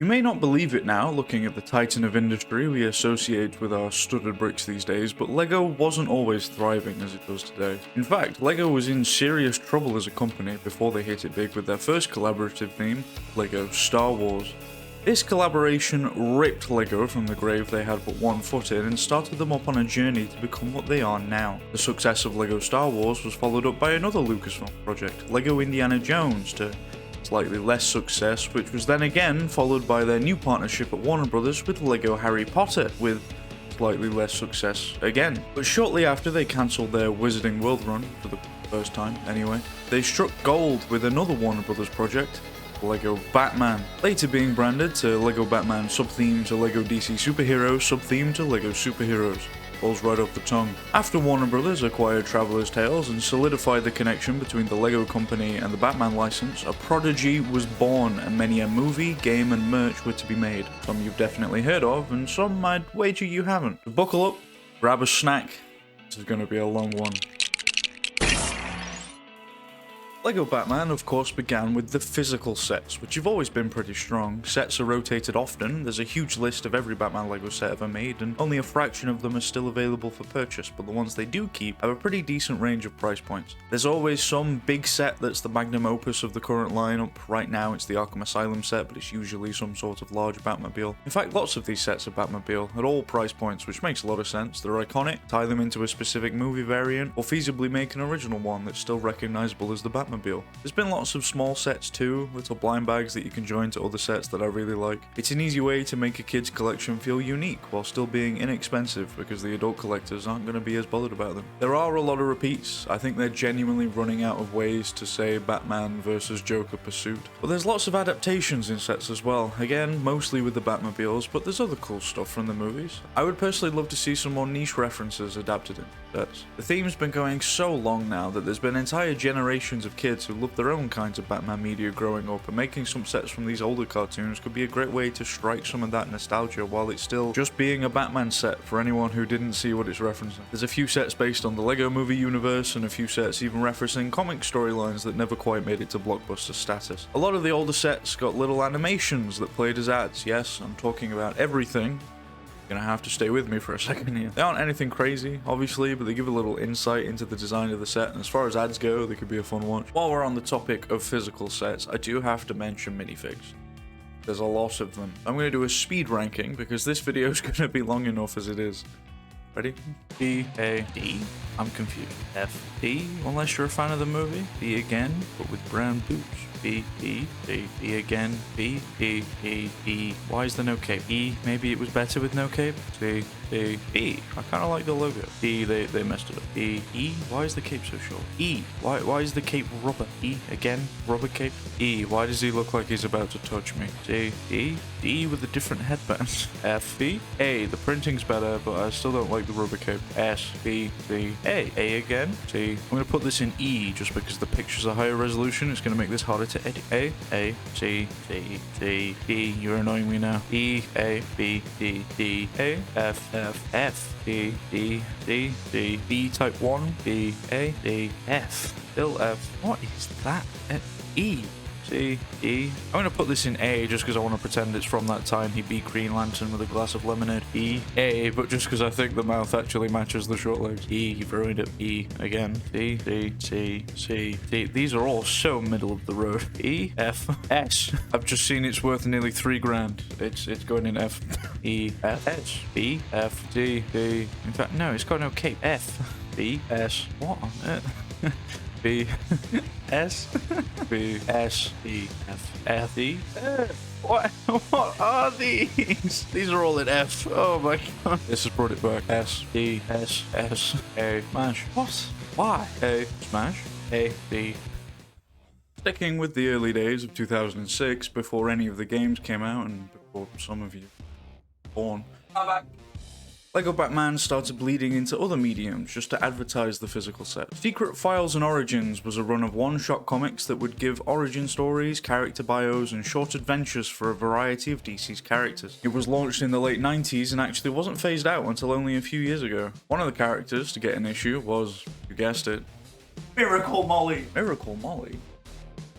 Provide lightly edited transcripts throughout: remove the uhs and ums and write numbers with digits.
You may not believe it now, looking at the titan of industry we associate with our studded bricks these days, but LEGO wasn't always thriving as it does today. In fact, LEGO was in serious trouble as a company before they hit it big with their first collaborative theme, LEGO Star Wars. This collaboration ripped LEGO from the grave they had but one foot in and started them up on a journey to become what they are now. The success of LEGO Star Wars was followed up by another Lucasfilm project, LEGO Indiana Jones, to slightly less success, which was then again followed by their new partnership at Warner Brothers with LEGO Harry Potter, with slightly less success again. But shortly after they cancelled their Wizarding World run, for the first time anyway, they struck gold with another Warner Brothers project, LEGO Batman, later being branded to LEGO Batman sub-theme to LEGO DC Superheroes sub-theme to LEGO Superheroes. Rolls right off the tongue. After Warner Brothers acquired Traveller's Tales and solidified the connection between the LEGO company and the Batman license, a prodigy was born and many a movie, game and merch were to be made. Some you've definitely heard of and some I'd wager you haven't. So buckle up, grab a snack, this is going to be a long one. LEGO Batman, of course, began with the physical sets, which have always been pretty strong. Sets are rotated often, there's a huge list of every Batman LEGO set ever made, and only a fraction of them are still available for purchase, but the ones they do keep have a pretty decent range of price points. There's always some big set that's the magnum opus of the current lineup. Right now it's the Arkham Asylum set, but it's usually some sort of large Batmobile. In fact, lots of these sets are Batmobile, at all price points, which makes a lot of sense. They're iconic, tie them into a specific movie variant, or feasibly make an original one that's still recognizable as the Batmobile. There's been lots of small sets too, little blind bags that you can join to other sets that I really like. It's an easy way to make a kid's collection feel unique while still being inexpensive because the adult collectors aren't going to be as bothered about them. There are a lot of repeats. I think they're genuinely running out of ways to say Batman versus Joker pursuit. But there's lots of adaptations in sets as well. Again, mostly with the Batmobiles, but there's other cool stuff from the movies. I would personally love to see some more niche references adapted in sets. The theme's been going so long now that there's been entire generations of kids who love their own kinds of Batman media growing up, and making some sets from these older cartoons could be a great way to strike some of that nostalgia while it's still just being a Batman set for anyone who didn't see what it's referencing. There's a few sets based on the LEGO movie universe, and a few sets even referencing comic storylines that never quite made it to blockbuster status. A lot of the older sets got little animations that played as ads. Yes, I'm talking about everything. Gonna have to stay with me for a second here. They aren't anything crazy, obviously, but they give a little insight into the design of the set, and as far as ads go, they could be a fun watch. While we're on the topic of physical sets, I do have to mention minifigs. There's a lot of them. I'm gonna do a speed ranking because this video is gonna be long enough as it is. Ready? B, A, D. I'm confused. F, D, unless you're a fan of the movie. B again, but with brown boots. B, E, D, E again, B, E, E, E. Why is there no cape? E, maybe it was better with no cape. C, D, E. I kind of like the logo. E, they messed it up. E, E, why is the cape so short? E, why is the cape rubber? E, again, rubber cape. E, why does he look like he's about to touch me? C, E, D with a different headband. F, B, A, the printing's better, but I still don't like the rubber cape. S, B, C, A again. C, I'm going to put this in E just because the pictures are higher resolution. It's going to make this harder to edit. A, C, C, C, D, you're annoying me now. E, A, B, D, D, A, F, D, D, D, D, B type 1, B, A, D, F, still F. What is that? E. C, E. I'm going to put this in A just because I want to pretend it's from that time he beat Green Lantern with a glass of lemonade. E, A, but just because I think the mouth actually matches the short legs. E, you've ruined it. E, again. C, C, C, C, D. These are all so middle of the road. E, F, S. I've just seen it's worth nearly $3,000. It's going in F. E, F, S, B, F, D, D. In fact, no, it's got no cape. F, B, S. What on earth? B, S, B, S, E, F, F, E. What are these? These are all in F. Oh my god. This has brought it back. S, D, S, S, A, smash. What? Why? A, smash. A, B. Sticking with the early days of 2006, before any of the games came out and before some of you were born. I'm back. LEGO Batman started bleeding into other mediums just to advertise the physical set. Secret Files and Origins was a run of one-shot comics that would give origin stories, character bios, and short adventures for a variety of DC's characters. It was launched in the late 90s and actually wasn't phased out until only a few years ago. One of the characters to get an issue was, you guessed it, Miracle Molly. Miracle Molly?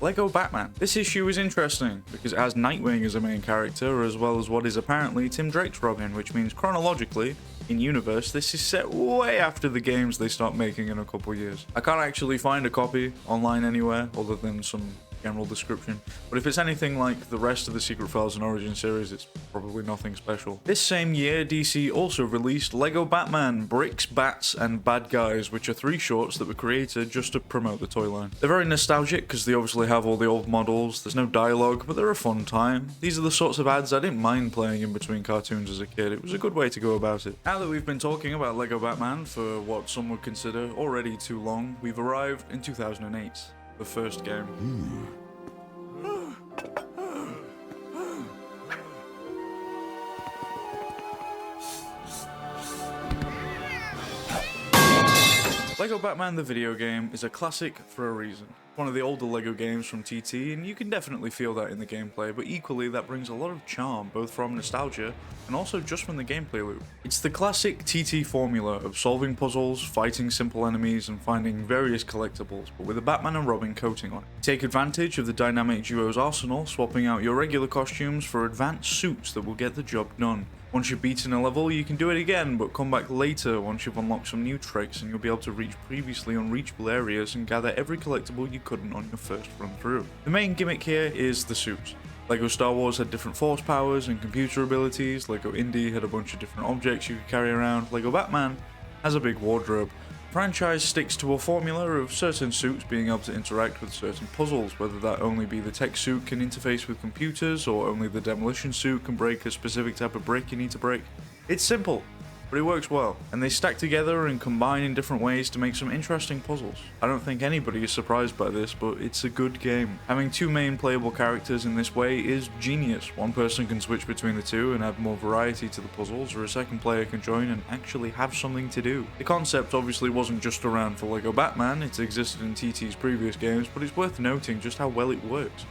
Lego Batman. This issue is interesting because it has Nightwing as a main character, as well as what is apparently Tim Drake's Robin, which means chronologically, in universe, this is set way after the games they start making in a couple years. I can't actually find a copy online anywhere other than some general description, but if it's anything like the rest of the Secret Files and Origin series, it's probably nothing special. This same year, DC also released Lego Batman, Bricks, Bats, and Bad Guys, which are 3 shorts that were created just to promote the toy line. They're very nostalgic because they obviously have all the old models, there's no dialogue, but they're a fun time. These are the sorts of ads I didn't mind playing in between cartoons as a kid. It was a good way to go about it. Now that we've been talking about Lego Batman for what some would consider already too long, we've arrived in 2008. The first game. Lego Batman the video game is a classic for a reason. One of the older Lego games from TT, and you can definitely feel that in the gameplay, but equally that brings a lot of charm, both from nostalgia and also just from the gameplay loop. It's the classic TT formula of solving puzzles, fighting simple enemies, and finding various collectibles, but with a Batman and Robin coating on it. Take advantage of the dynamic duo's arsenal, swapping out your regular costumes for advanced suits that will get the job done. Once you've beaten a level, you can do it again, but come back later once you've unlocked some new tricks and you'll be able to reach previously unreachable areas and gather every collectible you couldn't on your first run through. The main gimmick here is the suits. Lego Star Wars had different force powers and computer abilities, Lego Indy had a bunch of different objects you could carry around, Lego Batman has a big wardrobe. The franchise sticks to a formula of certain suits being able to interact with certain puzzles, whether that only be the tech suit can interface with computers, or only the demolition suit can break a specific type of brick you need to break. It's simple, but it works well, and they stack together and combine in different ways to make some interesting puzzles. I don't think anybody is surprised by this, but it's a good game. Having 2 main playable characters in this way is genius. One person can switch between the 2 and add more variety to the puzzles, or a second player can join and actually have something to do. The concept obviously wasn't just around for Lego Batman, it's existed in TT's previous games, but it's worth noting just how well it works.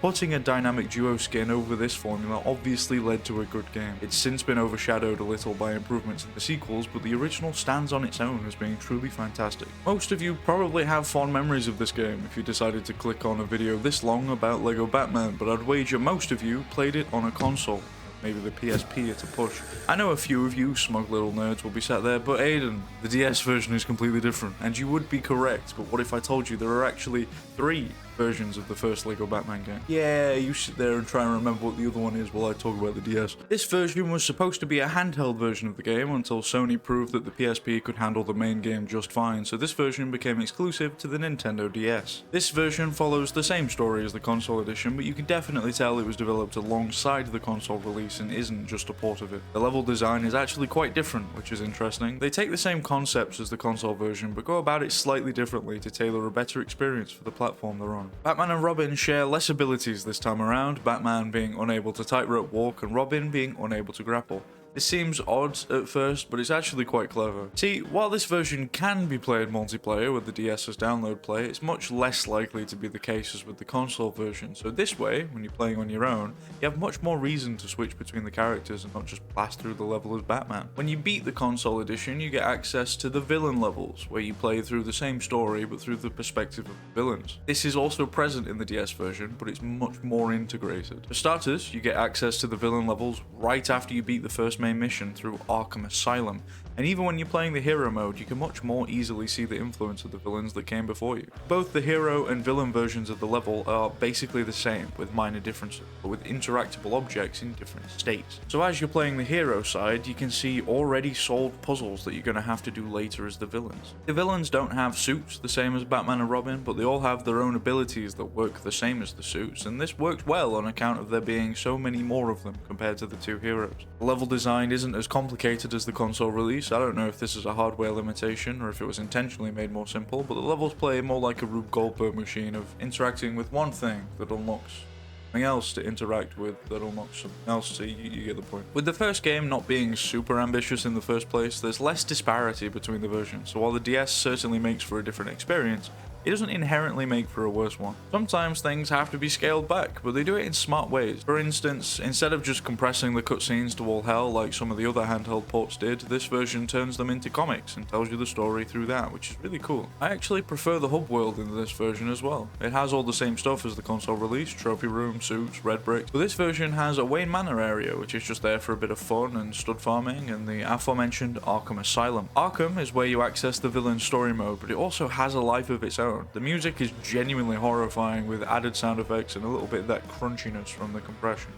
Putting a dynamic duo skin over this formula obviously led to a good game. It's since been overshadowed a little by improvements in the sequels, but the original stands on its own as being truly fantastic. Most of you probably have fond memories of this game if you decided to click on a video this long about Lego Batman, but I'd wager most of you played it on a console. Maybe the PSP at a push. I know a few of you smug little nerds will be sat there, but Aiden, the DS version is completely different, and you would be correct, but what if I told you there are actually 3 versions of the first Lego Batman game? Yeah, you sit there and try and remember what the other one is while I talk about the DS. This version was supposed to be a handheld version of the game until Sony proved that the PSP could handle the main game just fine, so this version became exclusive to the Nintendo DS. This version follows the same story as the console edition, but you can definitely tell it was developed alongside the console release and isn't just a port of it. The level design is actually quite different, which is interesting. They take the same concepts as the console version, but go about it slightly differently to tailor a better experience for the platform they're on. Batman and Robin share less abilities this time around, Batman being unable to tightrope walk and Robin being unable to grapple. This seems odd at first, but it's actually quite clever. See, while this version can be played multiplayer with the DS's download play, it's much less likely to be the case as with the console version, so this way, when you're playing on your own, you have much more reason to switch between the characters and not just blast through the level as Batman. When you beat the console edition, you get access to the villain levels, where you play through the same story but through the perspective of the villains. This is also present in the DS version, but it's much more integrated. For starters, you get access to the villain levels right after you beat the first main mission through Arkham Asylum, and even when you're playing the hero mode, you can much more easily see the influence of the villains that came before you. Both the hero and villain versions of the level are basically the same, with minor differences, but with interactable objects in different states. So as you're playing the hero side, you can see already solved puzzles that you're going to have to do later as the villains. The villains don't have suits the same as Batman and Robin, but they all have their own abilities that work the same as the suits, and this works well on account of there being so many more of them compared to the 2 heroes. The level design isn't as complicated as the console release. I don't know if this is a hardware limitation or if it was intentionally made more simple, but the levels play more like a Rube Goldberg machine of interacting with one thing that unlocks something else to interact with that unlocks something else, so you get the point. With the first game not being super ambitious in the first place, there's less disparity between the versions, so while the DS certainly makes for a different experience, it doesn't inherently make for a worse one. Sometimes things have to be scaled back, but they do it in smart ways. For instance, instead of just compressing the cutscenes to all hell like some of the other handheld ports did, this version turns them into comics and tells you the story through that, which is really cool. I actually prefer the hub world in this version as well. It has all the same stuff as the console release, trophy room, suits, red bricks, but this version has a Wayne Manor area, which is just there for a bit of fun and stud farming, and the aforementioned Arkham Asylum. Arkham is where you access the villain story mode, but it also has a life of its own. The music is genuinely horrifying with added sound effects and a little bit of that crunchiness from the compression.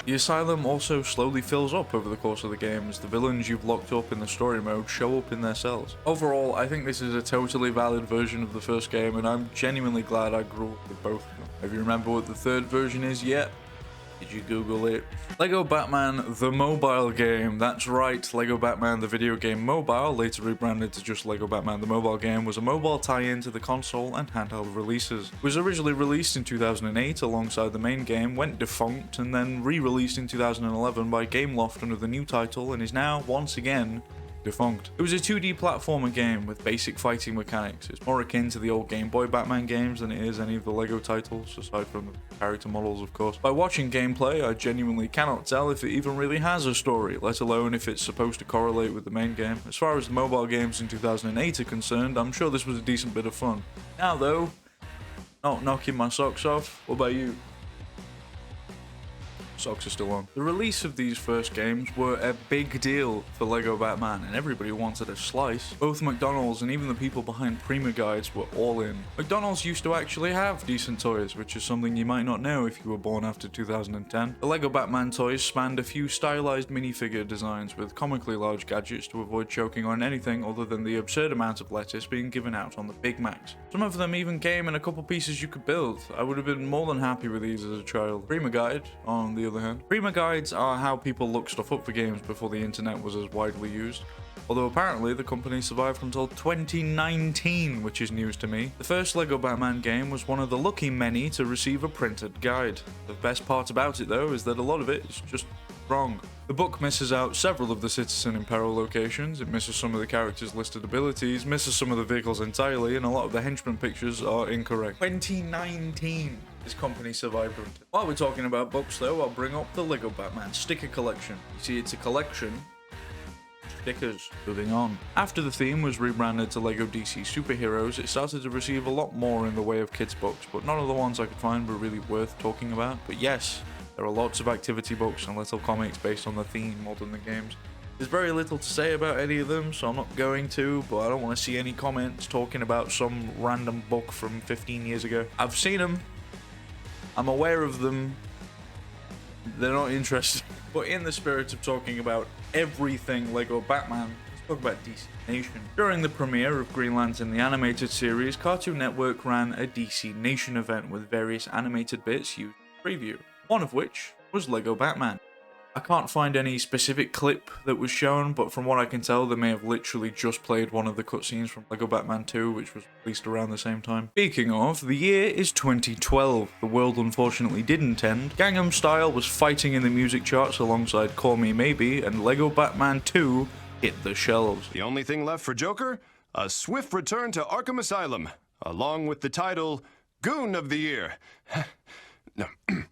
The asylum also slowly fills up over the course of the game as the villains you've locked up in the story mode show up in their cells. Overall, I think this is a totally valid version of the first game, and I'm genuinely glad I grew up with both of them. If you remember what the third version is yet? Did you Google it? Lego Batman the mobile game. That's right, Lego Batman the video game mobile, later rebranded to just Lego Batman the mobile game, was a mobile tie-in to the console and handheld releases. It was originally released in 2008 alongside the main game, went defunct, and then re-released in 2011 by Gameloft under the new title, and is now, once again, defunct. It was a 2D platformer game with basic fighting mechanics. It's more akin to the old Game Boy Batman games than it is any of the Lego titles, aside from the character models, of course. By watching gameplay, I genuinely cannot tell if it even really has a story, let alone if it's supposed to correlate with the main game. As far as the mobile games in 2008 are concerned, I'm sure this was a decent bit of fun. Now though, not knocking my socks off, what about you? Socks are still on. The release of these first games were a big deal for Lego Batman, and everybody wanted a slice. Both McDonald's and even the people behind Prima Guides were all in. McDonald's used to actually have decent toys, which is something you might not know if you were born after 2010. The Lego Batman toys spanned a few stylized minifigure designs with comically large gadgets to avoid choking on anything other than the absurd amount of lettuce being given out on the Big Macs. Some of them even came in a couple pieces you could build. I would have been more than happy with these as a child. Prima Guide, on the other hand. Prima Guides are how people look stuff up for games before the internet was as widely used. Although apparently the company survived until 2019, which is news to me. The first Lego Batman game was one of the lucky many to receive a printed guide. The best part about it though is that a lot of it is just wrong. The book misses out several of the Citizen in Peril locations, it misses some of the characters' listed abilities, misses some of the vehicles entirely, and a lot of the henchman pictures are incorrect. 2019! This company survived. While we're talking about books though, I'll bring up the Lego Batman sticker collection. You see, it's a collection of stickers. Moving on. After the theme was rebranded to Lego DC SuperHeroes, it started to receive a lot more in the way of kids books, but none of the ones I could find were really worth talking about. But yes, there are lots of activity books and little comics based on the theme more than the games. There's very little to say about any of them, so I'm not going to, but I don't want to see any comments talking about some random book from 15 years ago. I've seen them. I'm aware of them, they're not interesting. But in the spirit of talking about everything Lego Batman, let's talk about DC Nation. During the premiere of Green Lantern the animated series, Cartoon Network ran a DC Nation event with various animated bits used in the preview, one of which was Lego Batman. I can't find any specific clip that was shown, but from what I can tell, they may have literally just played one of the cutscenes from Lego Batman 2, which was released around the same time. Speaking of, the year is 2012. The world unfortunately didn't end. Gangnam Style was fighting in the music charts alongside Call Me Maybe, and Lego Batman 2 hit the shelves. The only thing left for Joker? A swift return to Arkham Asylum, along with the title Goon of the Year. No.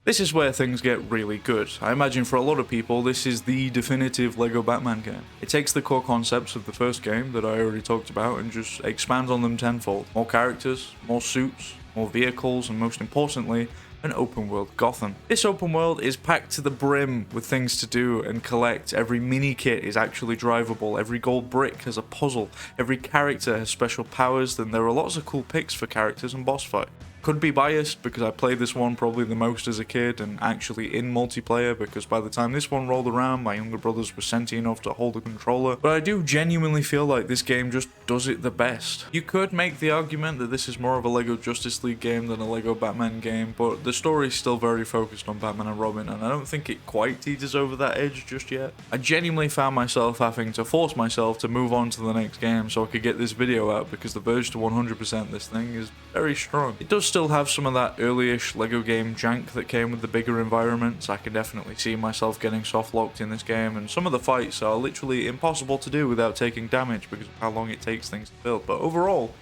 This is where things get really good. I imagine for a lot of people, this is the definitive Lego Batman game. It takes the core concepts of the first game that I already talked about and just expands on them tenfold. More characters, more suits, more vehicles, and most importantly, an open world Gotham. This open world is packed to the brim with things to do and collect. Every mini kit is actually drivable, every gold brick has a puzzle, every character has special powers, and there are lots of cool picks for characters and boss fight. Could be biased because I played this one probably the most as a kid and actually in multiplayer, because by the time this one rolled around my younger brothers were sentient enough to hold a controller, but I do genuinely feel like this game just does it the best. You could make the argument that this is more of a Lego Justice League game than a Lego Batman game, but the story's still very focused on Batman and Robin, and I don't think it quite teeters over that edge just yet. I genuinely found myself having to force myself to move on to the next game so I could get this video out, because the verge to 100% this thing is very strong. It does still have some of that early-ish LEGO game jank that came with the bigger environments. I can definitely see myself getting soft-locked in this game, and some of the fights are literally impossible to do without taking damage because of how long it takes things to build. But overall,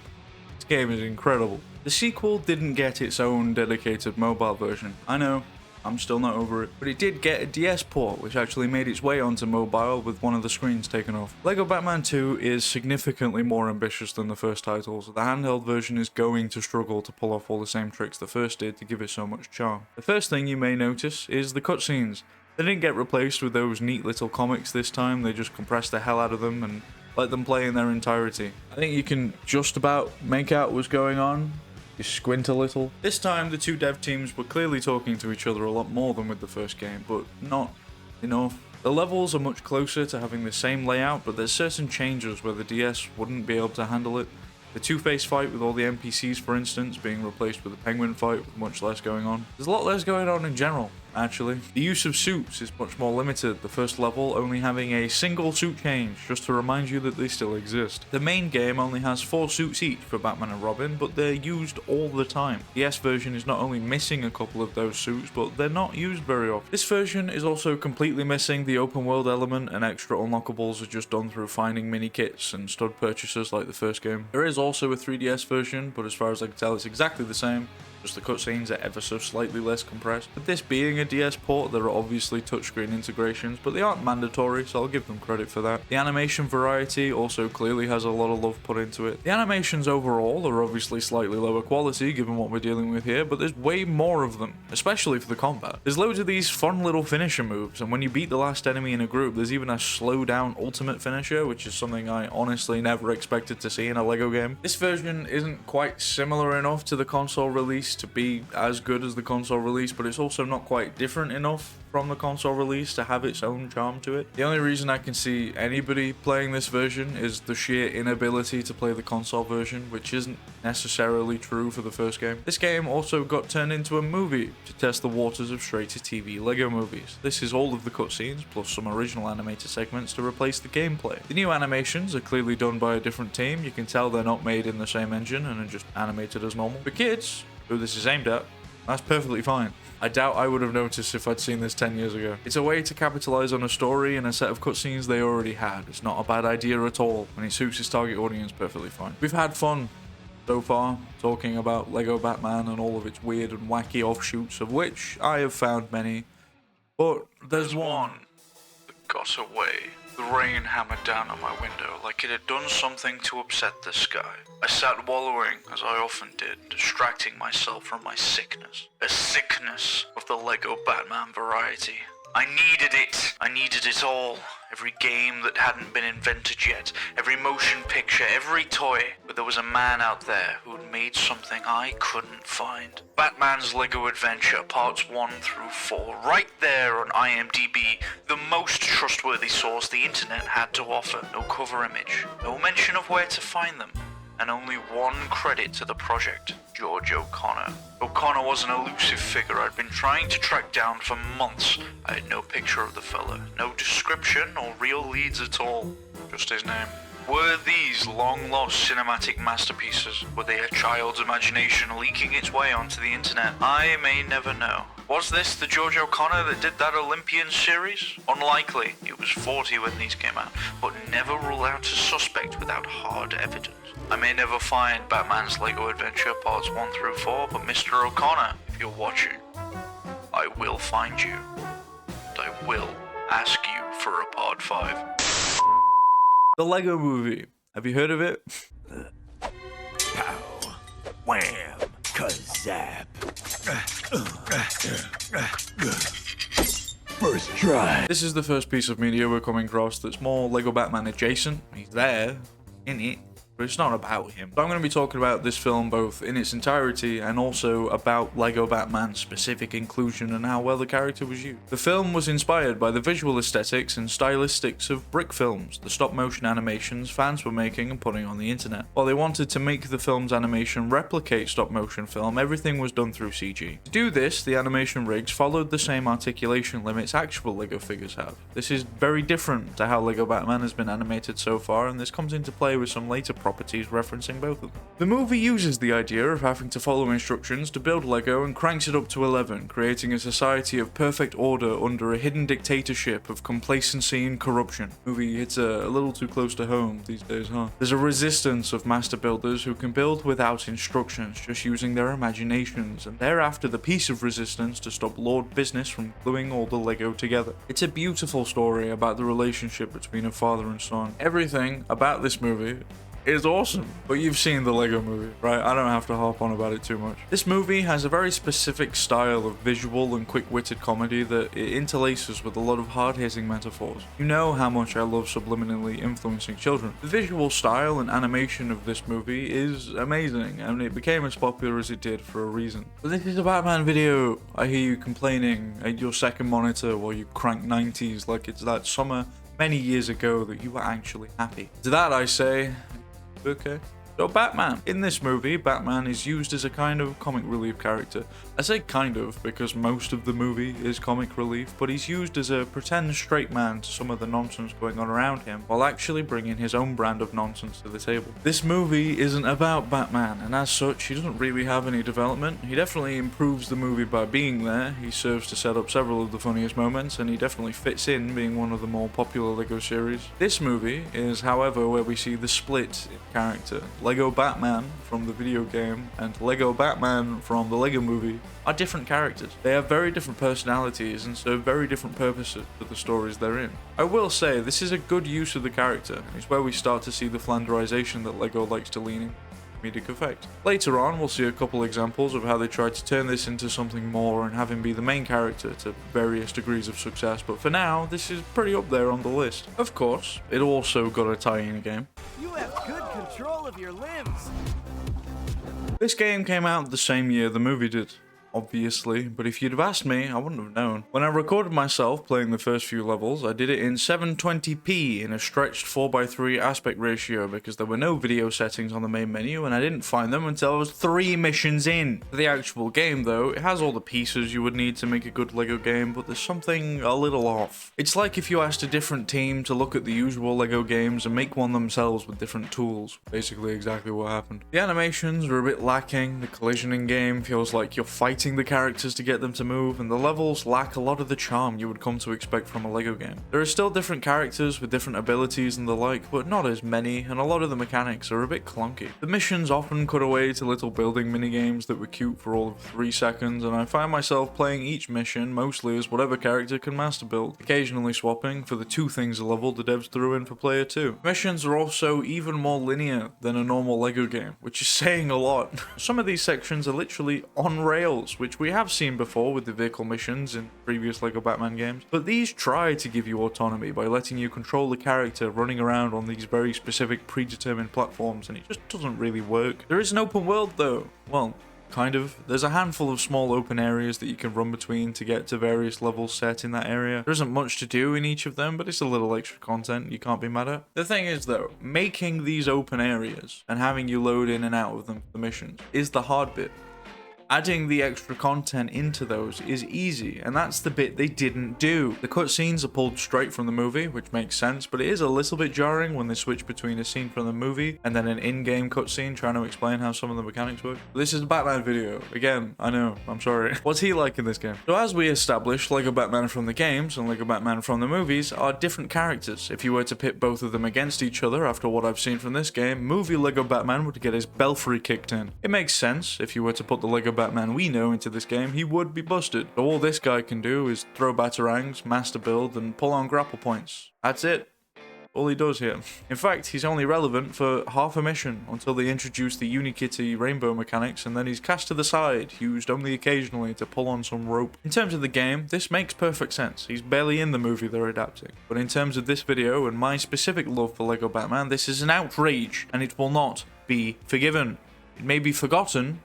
this game is incredible. The sequel didn't get its own dedicated mobile version. I know, I'm still not over it, but it did get a DS port, which actually made its way onto mobile with one of the screens taken off. LEGO Batman 2 is significantly more ambitious than the first titles. The handheld version is going to struggle to pull off all the same tricks the first did to give it so much charm. The first thing you may notice is the cutscenes. They didn't get replaced with those neat little comics this time, they just compressed the hell out of them and let them play in their entirety. I think you can just about make out what's going on. You squint a little. This time, the two dev teams were clearly talking to each other a lot more than with the first game, but not enough. The levels are much closer to having the same layout, but there's certain changes where the DS wouldn't be able to handle it. The Two-Face fight with all the NPCs, for instance, being replaced with a Penguin fight with much less going on. There's a lot less going on in general, actually. The use of suits is much more limited, the first level only having a single suit change, just to remind you that they still exist. The main game only has 4 suits each for Batman and Robin, but they're used all the time. The S version is not only missing a couple of those suits, but they're not used very often. This version is also completely missing the open world element, and extra unlockables are just done through finding mini kits and stud purchases like the first game. There is also a 3DS version, but as far as I can tell it's exactly the same. Just the cutscenes are ever so slightly less compressed. With this being a DS port, there are obviously touchscreen integrations, but they aren't mandatory, so I'll give them credit for that. The animation variety also clearly has a lot of love put into it. The animations overall are obviously slightly lower quality given what we're dealing with here, but there's way more of them, especially for the combat. There's loads of these fun little finisher moves, and when you beat the last enemy in a group, there's even a slow down ultimate finisher, which is something I honestly never expected to see in a LEGO game. This version isn't quite similar enough to the console release to be as good as the console release, but it's also not quite different enough from the console release to have its own charm to it. The only reason I can see anybody playing this version is the sheer inability to play the console version, which isn't necessarily true for the first game. This game also got turned into a movie to test the waters of straight-to-TV LEGO movies. This is all of the cutscenes, plus some original animated segments to replace the gameplay. The new animations are clearly done by a different team. You can tell they're not made in the same engine and are just animated as normal. For kids, who this is aimed at, that's perfectly fine. I doubt I would have noticed if I'd seen this 10 years ago. It's a way to capitalize on a story and a set of cutscenes they already had. It's not a bad idea at all, and it suits its target audience perfectly fine. We've had fun so far talking about LEGO Batman and all of its weird and wacky offshoots, of which I have found many, but there's one that got away. The rain hammered down on my window like it had done something to upset the sky. I sat wallowing, as I often did, distracting myself from my sickness. A sickness of the LEGO Batman variety. I needed it. I needed it all. Every game that hadn't been invented yet, every motion picture, every toy. But there was a man out there who had made something I couldn't find. Batman's LEGO Adventure Parts 1 through 4, right there on IMDb, the most trustworthy source the internet had to offer. No cover image, no mention of where to find them, and only one credit to the project, George O'Connor. O'Connor was an elusive figure I'd been trying to track down for months. I had no picture of the fella, no description or real leads at all, just his name. Were these long-lost cinematic masterpieces? Were they a child's imagination leaking its way onto the internet? I may never know. Was this the George O'Connor that did that Olympian series? Unlikely. He was 40 when these came out, but never rule out a suspect without hard evidence. I may never find Batman's LEGO Adventure Parts 1 through 4, but Mr. O'Connor, if you're watching, I will find you. And I will ask you for a Part 5. The LEGO Movie. Have you heard of it? Pow. Wham. Kazap. First try. This is the first piece of media we're coming across that's more LEGO Batman adjacent. He's there, in it, but it's not about him. So I'm going to be talking about this film both in its entirety and also about LEGO Batman's specific inclusion and how well the character was used. The film was inspired by the visual aesthetics and stylistics of brick films, the stop-motion animations fans were making and putting on the internet. While they wanted to make the film's animation replicate stop-motion film, everything was done through CG. To do this, the animation rigs followed the same articulation limits actual LEGO figures have. This is very different to how LEGO Batman has been animated so far, and this comes into play with some later properties referencing both of them. The movie uses the idea of having to follow instructions to build Lego and cranks it up to 11, creating a society of perfect order under a hidden dictatorship of complacency and corruption. Movie hits a little too close to home these days, huh? There's a resistance of master builders who can build without instructions, just using their imaginations, and thereafter the piece of resistance to stop Lord Business from gluing all the Lego together. It's a beautiful story about the relationship between a father and son. Everything about this movie is awesome, but you've seen the Lego movie, right? I don't have to harp on about it too much. This movie has a very specific style of visual and quick-witted comedy that it interlaces with a lot of hard-hitting metaphors. You know how much I love subliminally influencing children. The visual style and animation of this movie is amazing, and it became as popular as it did for a reason. But this is a Batman video. I hear you complaining at your second monitor while you crank 90s like it's that summer many years ago that you were actually happy. To that I say, okay. So Batman. In this movie, Batman is used as a kind of comic relief character. I say kind of because most of the movie is comic relief, but he's used as a pretend straight man to some of the nonsense going on around him, while actually bringing his own brand of nonsense to the table. This movie isn't about Batman, and as such, he doesn't really have any development. He definitely improves the movie by being there. He serves to set up several of the funniest moments, and he definitely fits in being one of the more popular Lego series. This movie is, however, where we see the split in character. Lego Batman from the video game and Lego Batman from the Lego movie are different characters. They have very different personalities and serve very different purposes for the stories they're in. I will say this is a good use of the character, and it's where we start to see the flanderization that Lego likes to lean in. Comedic effect. Later on, we'll see a couple examples of how they tried to turn this into something more and have him be the main character to various degrees of success, but for now, this is pretty up there on the list. Of course, it also got a tie-in game. You have good control of your limbs. This game came out the same year the movie did. Obviously, but if you'd have asked me, I wouldn't have known. When I recorded myself playing the first few levels, I did it in 720p in a stretched 4:3 aspect ratio because there were no video settings on the main menu and I didn't find them until I was 3 missions in. For the actual game though, it has all the pieces you would need to make a good Lego game, but there's something a little off. It's like if you asked a different team to look at the usual Lego games and make one themselves with different tools. Basically exactly what happened. The animations are a bit lacking, the collision in game feels like you're fighting the characters to get them to move, and the levels lack a lot of the charm you would come to expect from a Lego game. There are still different characters with different abilities and the like, but not as many, and a lot of the mechanics are a bit clunky. The missions often cut away to little building minigames that were cute for all of 3 seconds, and I find myself playing each mission mostly as whatever character can master build, occasionally swapping for the 2 things a level the devs threw in for player 2. Missions are also even more linear than a normal Lego game, which is saying a lot. Some of these sections are literally on rails, which we have seen before with the vehicle missions in previous Lego Batman games, but these try to give you autonomy by letting you control the character running around on these very specific predetermined platforms, and it just doesn't really work. There is an open world though. Well, kind of. There's a handful of small open areas that you can run between to get to various levels set in that area. There isn't much to do in each of them, but it's a little extra content you can't be mad at. The thing is though, making these open areas and having you load in and out of them for the missions is the hard bit. Adding the extra content into those is easy, and that's the bit they didn't do. The cutscenes are pulled straight from the movie, which makes sense, but it is a little bit jarring when they switch between a scene from the movie and then an in-game cutscene trying to explain how some of the mechanics work. This is a Batman video. Again, I know, I'm sorry. What's he like in this game? So as we established, Lego Batman from the games and Lego Batman from the movies are different characters. If you were to pit both of them against each other after what I've seen from this game, movie Lego Batman would get his belfry kicked in. It makes sense. If you were to put the Lego Batman we know into this game, he would be busted. So all this guy can do is throw batarangs, master build, and pull on grapple points. That's it. All he does here. In fact, he's only relevant for half a mission until they introduce the Unikitty rainbow mechanics, and then he's cast to the side, used only occasionally to pull on some rope. In terms of the game, this makes perfect sense. He's barely in the movie they're adapting. But in terms of this video and my specific love for Lego Batman, this is an outrage, and it will not be forgiven. It may be forgotten,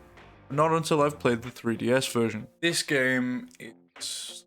but not until I've played the 3DS version. This game is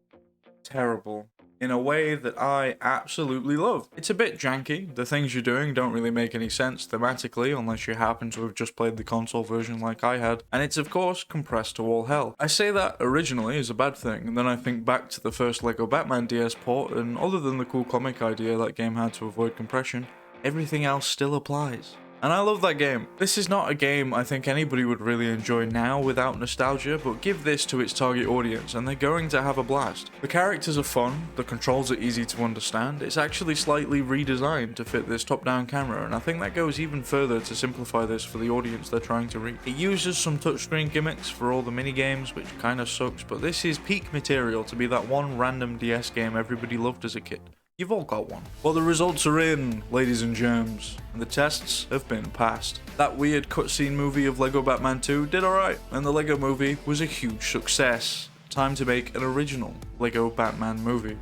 terrible in a way that I absolutely love. It's a bit janky. The things you're doing don't really make any sense thematically unless you happen to have just played the console version like I had, and it's of course compressed to all hell. I say that originally is a bad thing, and then I think back to the first Lego Batman DS port, and other than the cool comic idea that game had to avoid compression, everything else still applies. And I love that game. This is not a game I think anybody would really enjoy now without nostalgia, but give this to its target audience and they're going to have a blast. The characters are fun, the controls are easy to understand, it's actually slightly redesigned to fit this top-down camera, and I think that goes even further to simplify this for the audience they're trying to reach. It uses some touchscreen gimmicks for all the minigames, which kinda sucks, but this is peak material to be that one random DS game everybody loved as a kid. You've all got one. Well, the results are in, ladies and germs, and the tests have been passed. That weird cutscene movie of Lego Batman 2 did alright, and the Lego movie was a huge success. Time to make an original Lego Batman movie.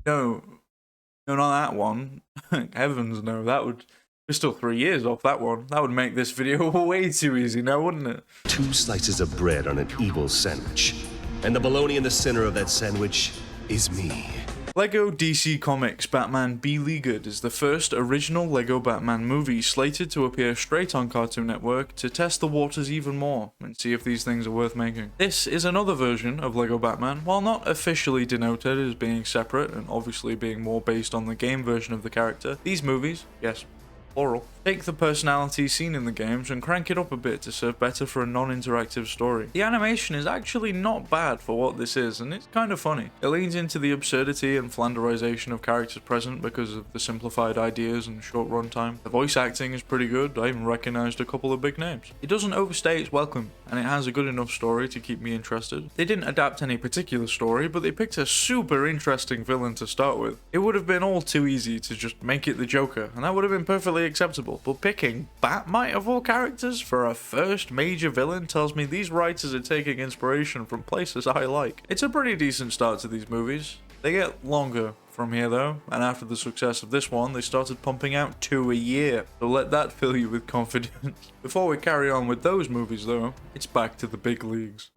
No, not that one. Heavens no, we're still 3 years off that one. That would make this video way too easy now, wouldn't it? 2 slices of bread on an evil sandwich. And the bologna in the center of that sandwich is me. Lego DC Comics Batman Beleaguered is the first original Lego Batman movie slated to appear straight on Cartoon Network to test the waters even more and see if these things are worth making. This is another version of Lego Batman, while not officially denoted as being separate and obviously being more based on the game version of the character. These movies, yes, plural, take the personality seen in the games and crank it up a bit to serve better for a non-interactive story. The animation is actually not bad for what this is, and it's kind of funny. It leans into the absurdity and flanderization of characters present because of the simplified ideas and short runtime. The voice acting is pretty good, I even recognized a couple of big names. It doesn't overstay its welcome, and it has a good enough story to keep me interested. They didn't adapt any particular story, but they picked a super interesting villain to start with. It would have been all too easy to just make it the Joker, and that would have been perfectly acceptable, but picking Batmite of all characters for a first major villain tells me these writers are taking inspiration from places I like. It's a pretty decent start to these movies. They get longer from here though, and after the success of this one, they started pumping out 2 a year, so let that fill you with confidence. Before we carry on with those movies though, it's back to the big leagues.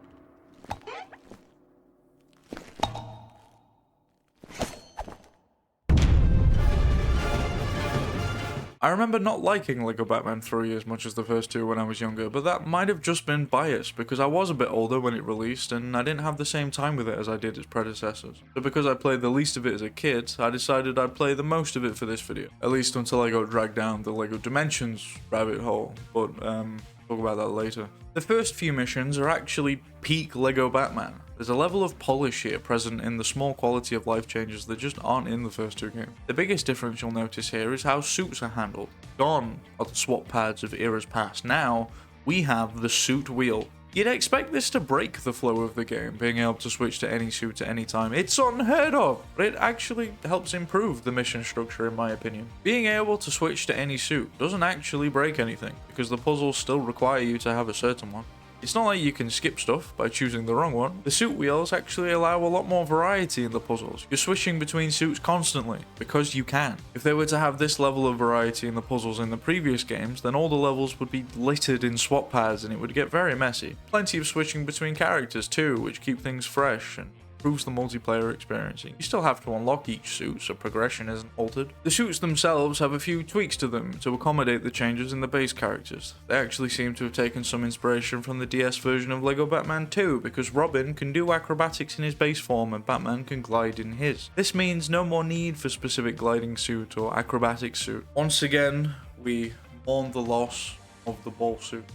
I remember not liking Lego Batman 3 as much as the first 2 when I was younger, but that might have just been bias because I was a bit older when it released and I didn't have the same time with it as I did its predecessors. So because I played the least of it as a kid, I decided I'd play the most of it for this video. At least until I got dragged down the Lego Dimensions rabbit hole, but talk about that later. The first few missions are actually peak Lego Batman. There's a level of polish here present in the small quality of life changes that just aren't in the first 2 games. The biggest difference you'll notice here is how suits are handled. Gone are the swap pads of eras past. Now, we have the suit wheel. You'd expect this to break the flow of the game, being able to switch to any suit at any time. It's unheard of, but it actually helps improve the mission structure in my opinion. Being able to switch to any suit doesn't actually break anything, because the puzzles still require you to have a certain one. It's not like you can skip stuff by choosing the wrong one. The suit wheels actually allow a lot more variety in the puzzles. You're switching between suits constantly, because you can. If they were to have this level of variety in the puzzles in the previous games, then all the levels would be littered in swap pads and it would get very messy. Plenty of switching between characters too, which keep things fresh and improves the multiplayer experience. You still have to unlock each suit, so progression isn't altered. The suits themselves have a few tweaks to them to accommodate the changes in the base characters. They actually seem to have taken some inspiration from the DS version of Lego Batman 2, because Robin can do acrobatics in his base form and Batman can glide in his. This means no more need for specific gliding suit or acrobatic suit. Once again, we mourn the loss of the ball suit.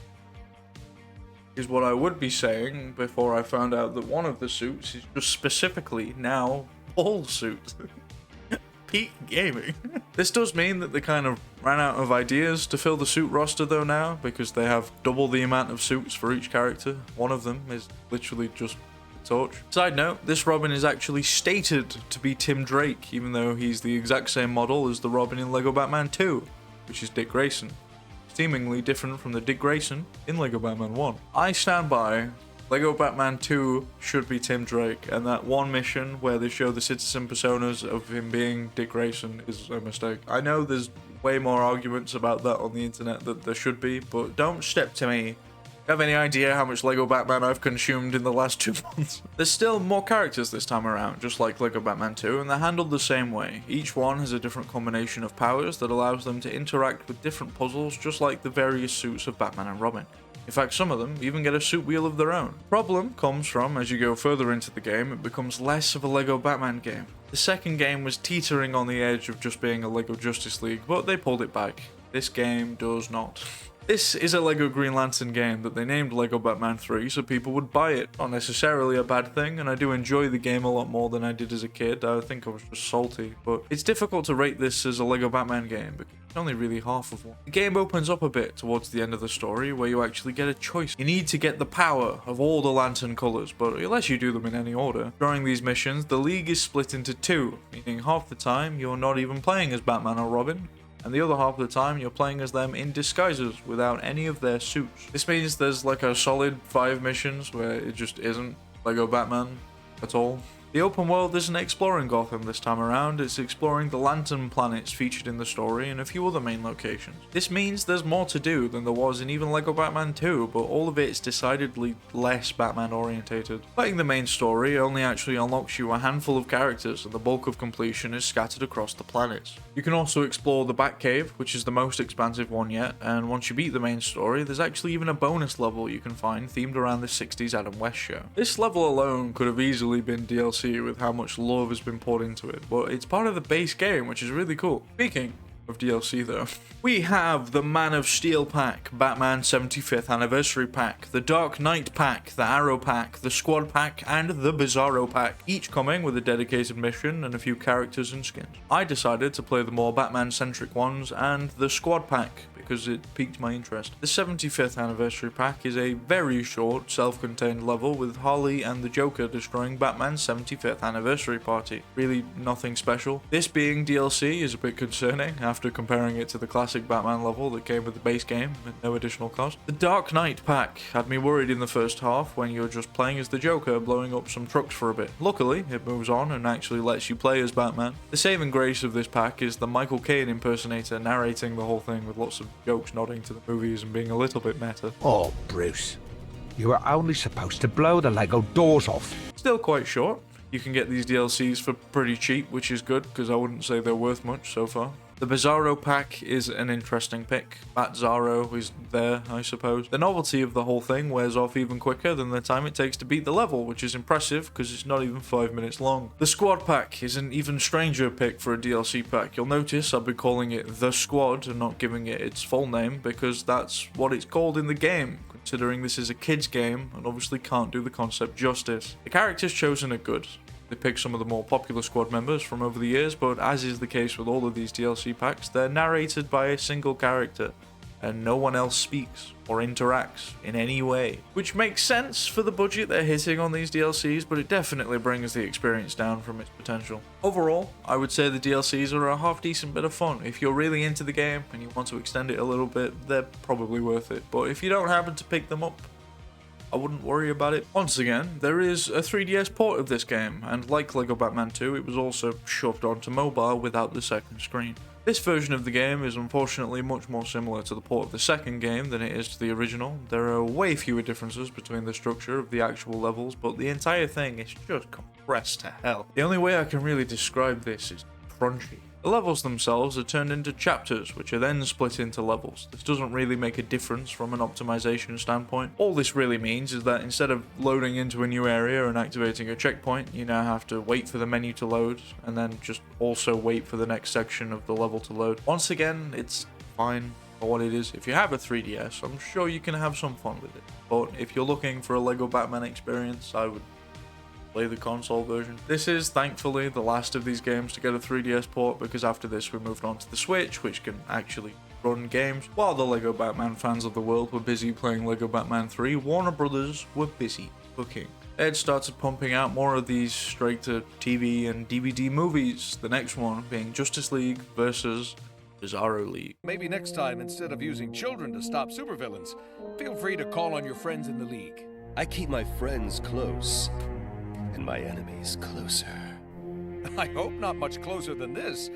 Is what I would be saying before I found out that one of the suits is just specifically now ball suit. Peak gaming. This does mean that they kind of ran out of ideas to fill the suit roster though now, because they have double the amount of suits for each character. One of them is literally just a torch. Side note, this Robin is actually stated to be Tim Drake, even though he's the exact same model as the Robin in Lego Batman 2, which is Dick Grayson. Seemingly different from the Dick Grayson in Lego Batman 1. I stand by, Lego Batman 2 should be Tim Drake, and that one mission where they show the citizen personas of him being Dick Grayson is a mistake. I know there's way more arguments about that on the internet that there should be, but don't step to me. You have any idea how much Lego Batman I've consumed in the last 2 months? There's still more characters this time around, just like Lego Batman 2, and they're handled the same way. Each one has a different combination of powers that allows them to interact with different puzzles, just like the various suits of Batman and Robin. In fact, some of them even get a suit wheel of their own. Problem comes from, as you go further into the game, it becomes less of a Lego Batman game. The second game was teetering on the edge of just being a LEGO Justice League, but they pulled it back. This game does not. This is a LEGO Green Lantern game that they named LEGO Batman 3 so people would buy it. Not necessarily a bad thing, and I do enjoy the game a lot more than I did as a kid. I think I was just salty, but it's difficult to rate this as a LEGO Batman game because it's only really half of one. The game opens up a bit towards the end of the story where you actually get a choice. You need to get the power of all the lantern colors, but unless you do them in any order. During these missions, the League is split into two, meaning half the time you're not even playing as Batman or Robin, and the other half of the time you're playing as them in disguises without any of their suits. This means there's like a solid 5 missions where it just isn't LEGO Batman at all. The open world isn't exploring Gotham this time around, it's exploring the Lantern planets featured in the story and a few other main locations. This means there's more to do than there was in even LEGO Batman 2, but all of it is decidedly less Batman orientated. Playing the main story only actually unlocks you a handful of characters and the bulk of completion is scattered across the planets. You can also explore the Batcave, which is the most expansive one yet, and once you beat the main story, there's actually even a bonus level you can find themed around the 60s Adam West show. This level alone could have easily been DLC with how much love has been poured into it, but it's part of the base game, which is really cool. Speaking of DLC though, we have the Man of Steel pack, Batman 75th Anniversary pack, the Dark Knight pack, the Arrow pack, the Squad pack, and the Bizarro pack, each coming with a dedicated mission and a few characters and skins. I decided to play the more Batman-centric ones and the Squad pack because it piqued my interest. The 75th Anniversary pack is a very short, self-contained level with Harley and the Joker destroying Batman's 75th Anniversary party. Really nothing special. This being DLC is a bit concerning after comparing it to the classic Batman level that came with the base game at no additional cost. The Dark Knight pack had me worried in the first half when you're just playing as the Joker blowing up some trucks for a bit. Luckily, it moves on and actually lets you play as Batman. The saving grace of this pack is the Michael Caine impersonator narrating the whole thing with lots of jokes nodding to the movies and being a little bit meta. Oh, Bruce. You were only supposed to blow the Lego doors off. Still quite short. You can get these DLCs for pretty cheap, which is good because I wouldn't say they're worth much so far. The Bizarro pack is an interesting pick. Bizarro is there, I suppose. The novelty of the whole thing wears off even quicker than the time it takes to beat the level, which is impressive because it's not even 5 minutes long. The Squad pack is an even stranger pick for a DLC pack. You'll notice I'll be calling it The Squad and not giving it its full name because that's what it's called in the game, considering this is a kids game and obviously can't do the concept justice. The characters chosen are good. They pick some of the more popular squad members from over the years, but as is the case with all of these DLC packs, they're narrated by a single character, and no one else speaks or interacts in any way. Which makes sense for the budget they're hitting on these DLCs, but it definitely brings the experience down from its potential. Overall, I would say the DLCs are a half decent bit of fun. If you're really into the game and you want to extend it a little bit, they're probably worth it. But if you don't happen to pick them up, I wouldn't worry about it. Once again, there is a 3DS port of this game, and like LEGO Batman 2, it was also shoved onto mobile without the second screen. This version of the game is unfortunately much more similar to the port of the second game than it is to the original. There are way fewer differences between the structure of the actual levels, but the entire thing is just compressed to hell. The only way I can really describe this is crunchy. The levels themselves are turned into chapters, which are then split into levels. This doesn't really make a difference from an optimization standpoint. All this really means is that instead of loading into a new area and activating a checkpoint, you now have to wait for the menu to load, and then just also wait for the next section of the level to load. Once again, it's fine for what it is. If you have a 3DS, I'm sure you can have some fun with it. But if you're looking for a LEGO Batman experience, I would play the console version. This is thankfully the last of these games to get a 3DS port, because after this we moved on to the Switch, which can actually run games. While the LEGO Batman fans of the world were busy playing LEGO Batman 3, Warner Brothers were busy cooking. Ed started pumping out more of these straight to TV and DVD movies, the next one being Justice League versus Bizarro League. Maybe next time, instead of using children to stop supervillains, feel free to call on your friends in the League. I keep my friends close and my enemies closer. I hope not much closer than this.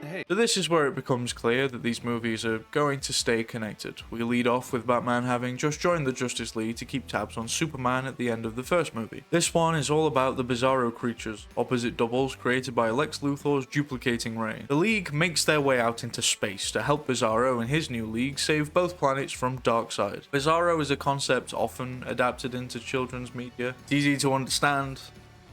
Hey. So this is where it becomes clear that these movies are going to stay connected. We lead off with Batman having just joined the Justice League to keep tabs on Superman at the end of the first movie. This one is all about the Bizarro creatures, opposite doubles created by Lex Luthor's duplicating ray. The League makes their way out into space to help Bizarro and his new League save both planets from Darkseid. Bizarro is a concept often adapted into children's media. It's easy to understand,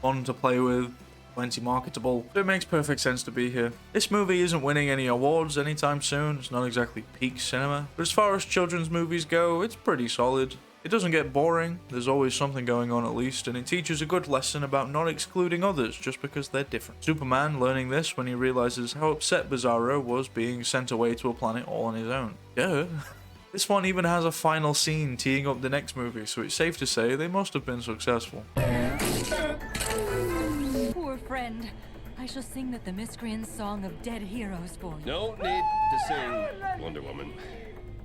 fun to play with, plenty marketable, but it makes perfect sense to be here. This movie isn't winning any awards anytime soon, it's not exactly peak cinema, but as far as children's movies go, it's pretty solid. It doesn't get boring, there's always something going on at least, and it teaches a good lesson about not excluding others just because they're different. Superman learning this when he realizes how upset Bizarro was being sent away to a planet all on his own. Duh. This one even has a final scene teeing up the next movie, so it's safe to say they must have been successful. Poor friend. I shall sing that the miscreant song of dead heroes for you. No need to sing Wonder Woman.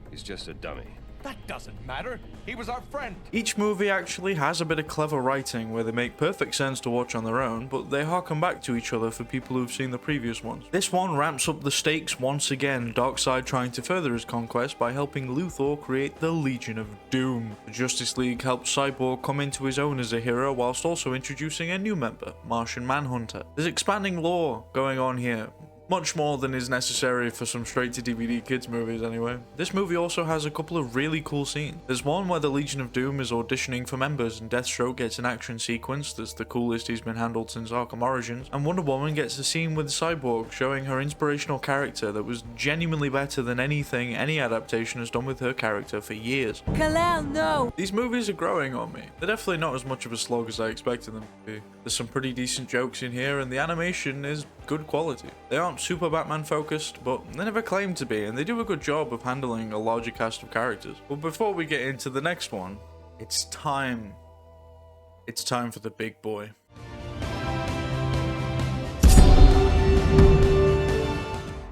He's just a dummy. That doesn't matter. He was our friend. Each movie actually has a bit of clever writing where they make perfect sense to watch on their own, but they harken back to each other for people who've seen the previous ones. This one ramps up the stakes once again, Darkseid trying to further his conquest by helping Luthor create the Legion of Doom. The Justice League helps Cyborg come into his own as a hero whilst also introducing a new member, Martian Manhunter. There's expanding lore going on here. Much more than is necessary for some straight-to-DVD kids movies anyway. This movie also has a couple of really cool scenes. There's one where the Legion of Doom is auditioning for members and Deathstroke gets an action sequence that's the coolest he's been handled since Arkham Origins, and Wonder Woman gets a scene with Cyborg showing her inspirational character that was genuinely better than anything any adaptation has done with her character for years. Kal-El, no! These movies are growing on me. They're definitely not as much of a slog as I expected them to be. There's some pretty decent jokes in here and the animation is good quality. They aren't super Batman focused, but they never claim to be, and they do a good job of handling a larger cast of characters. But before we get into the next one, it's time. It's time for the big boy.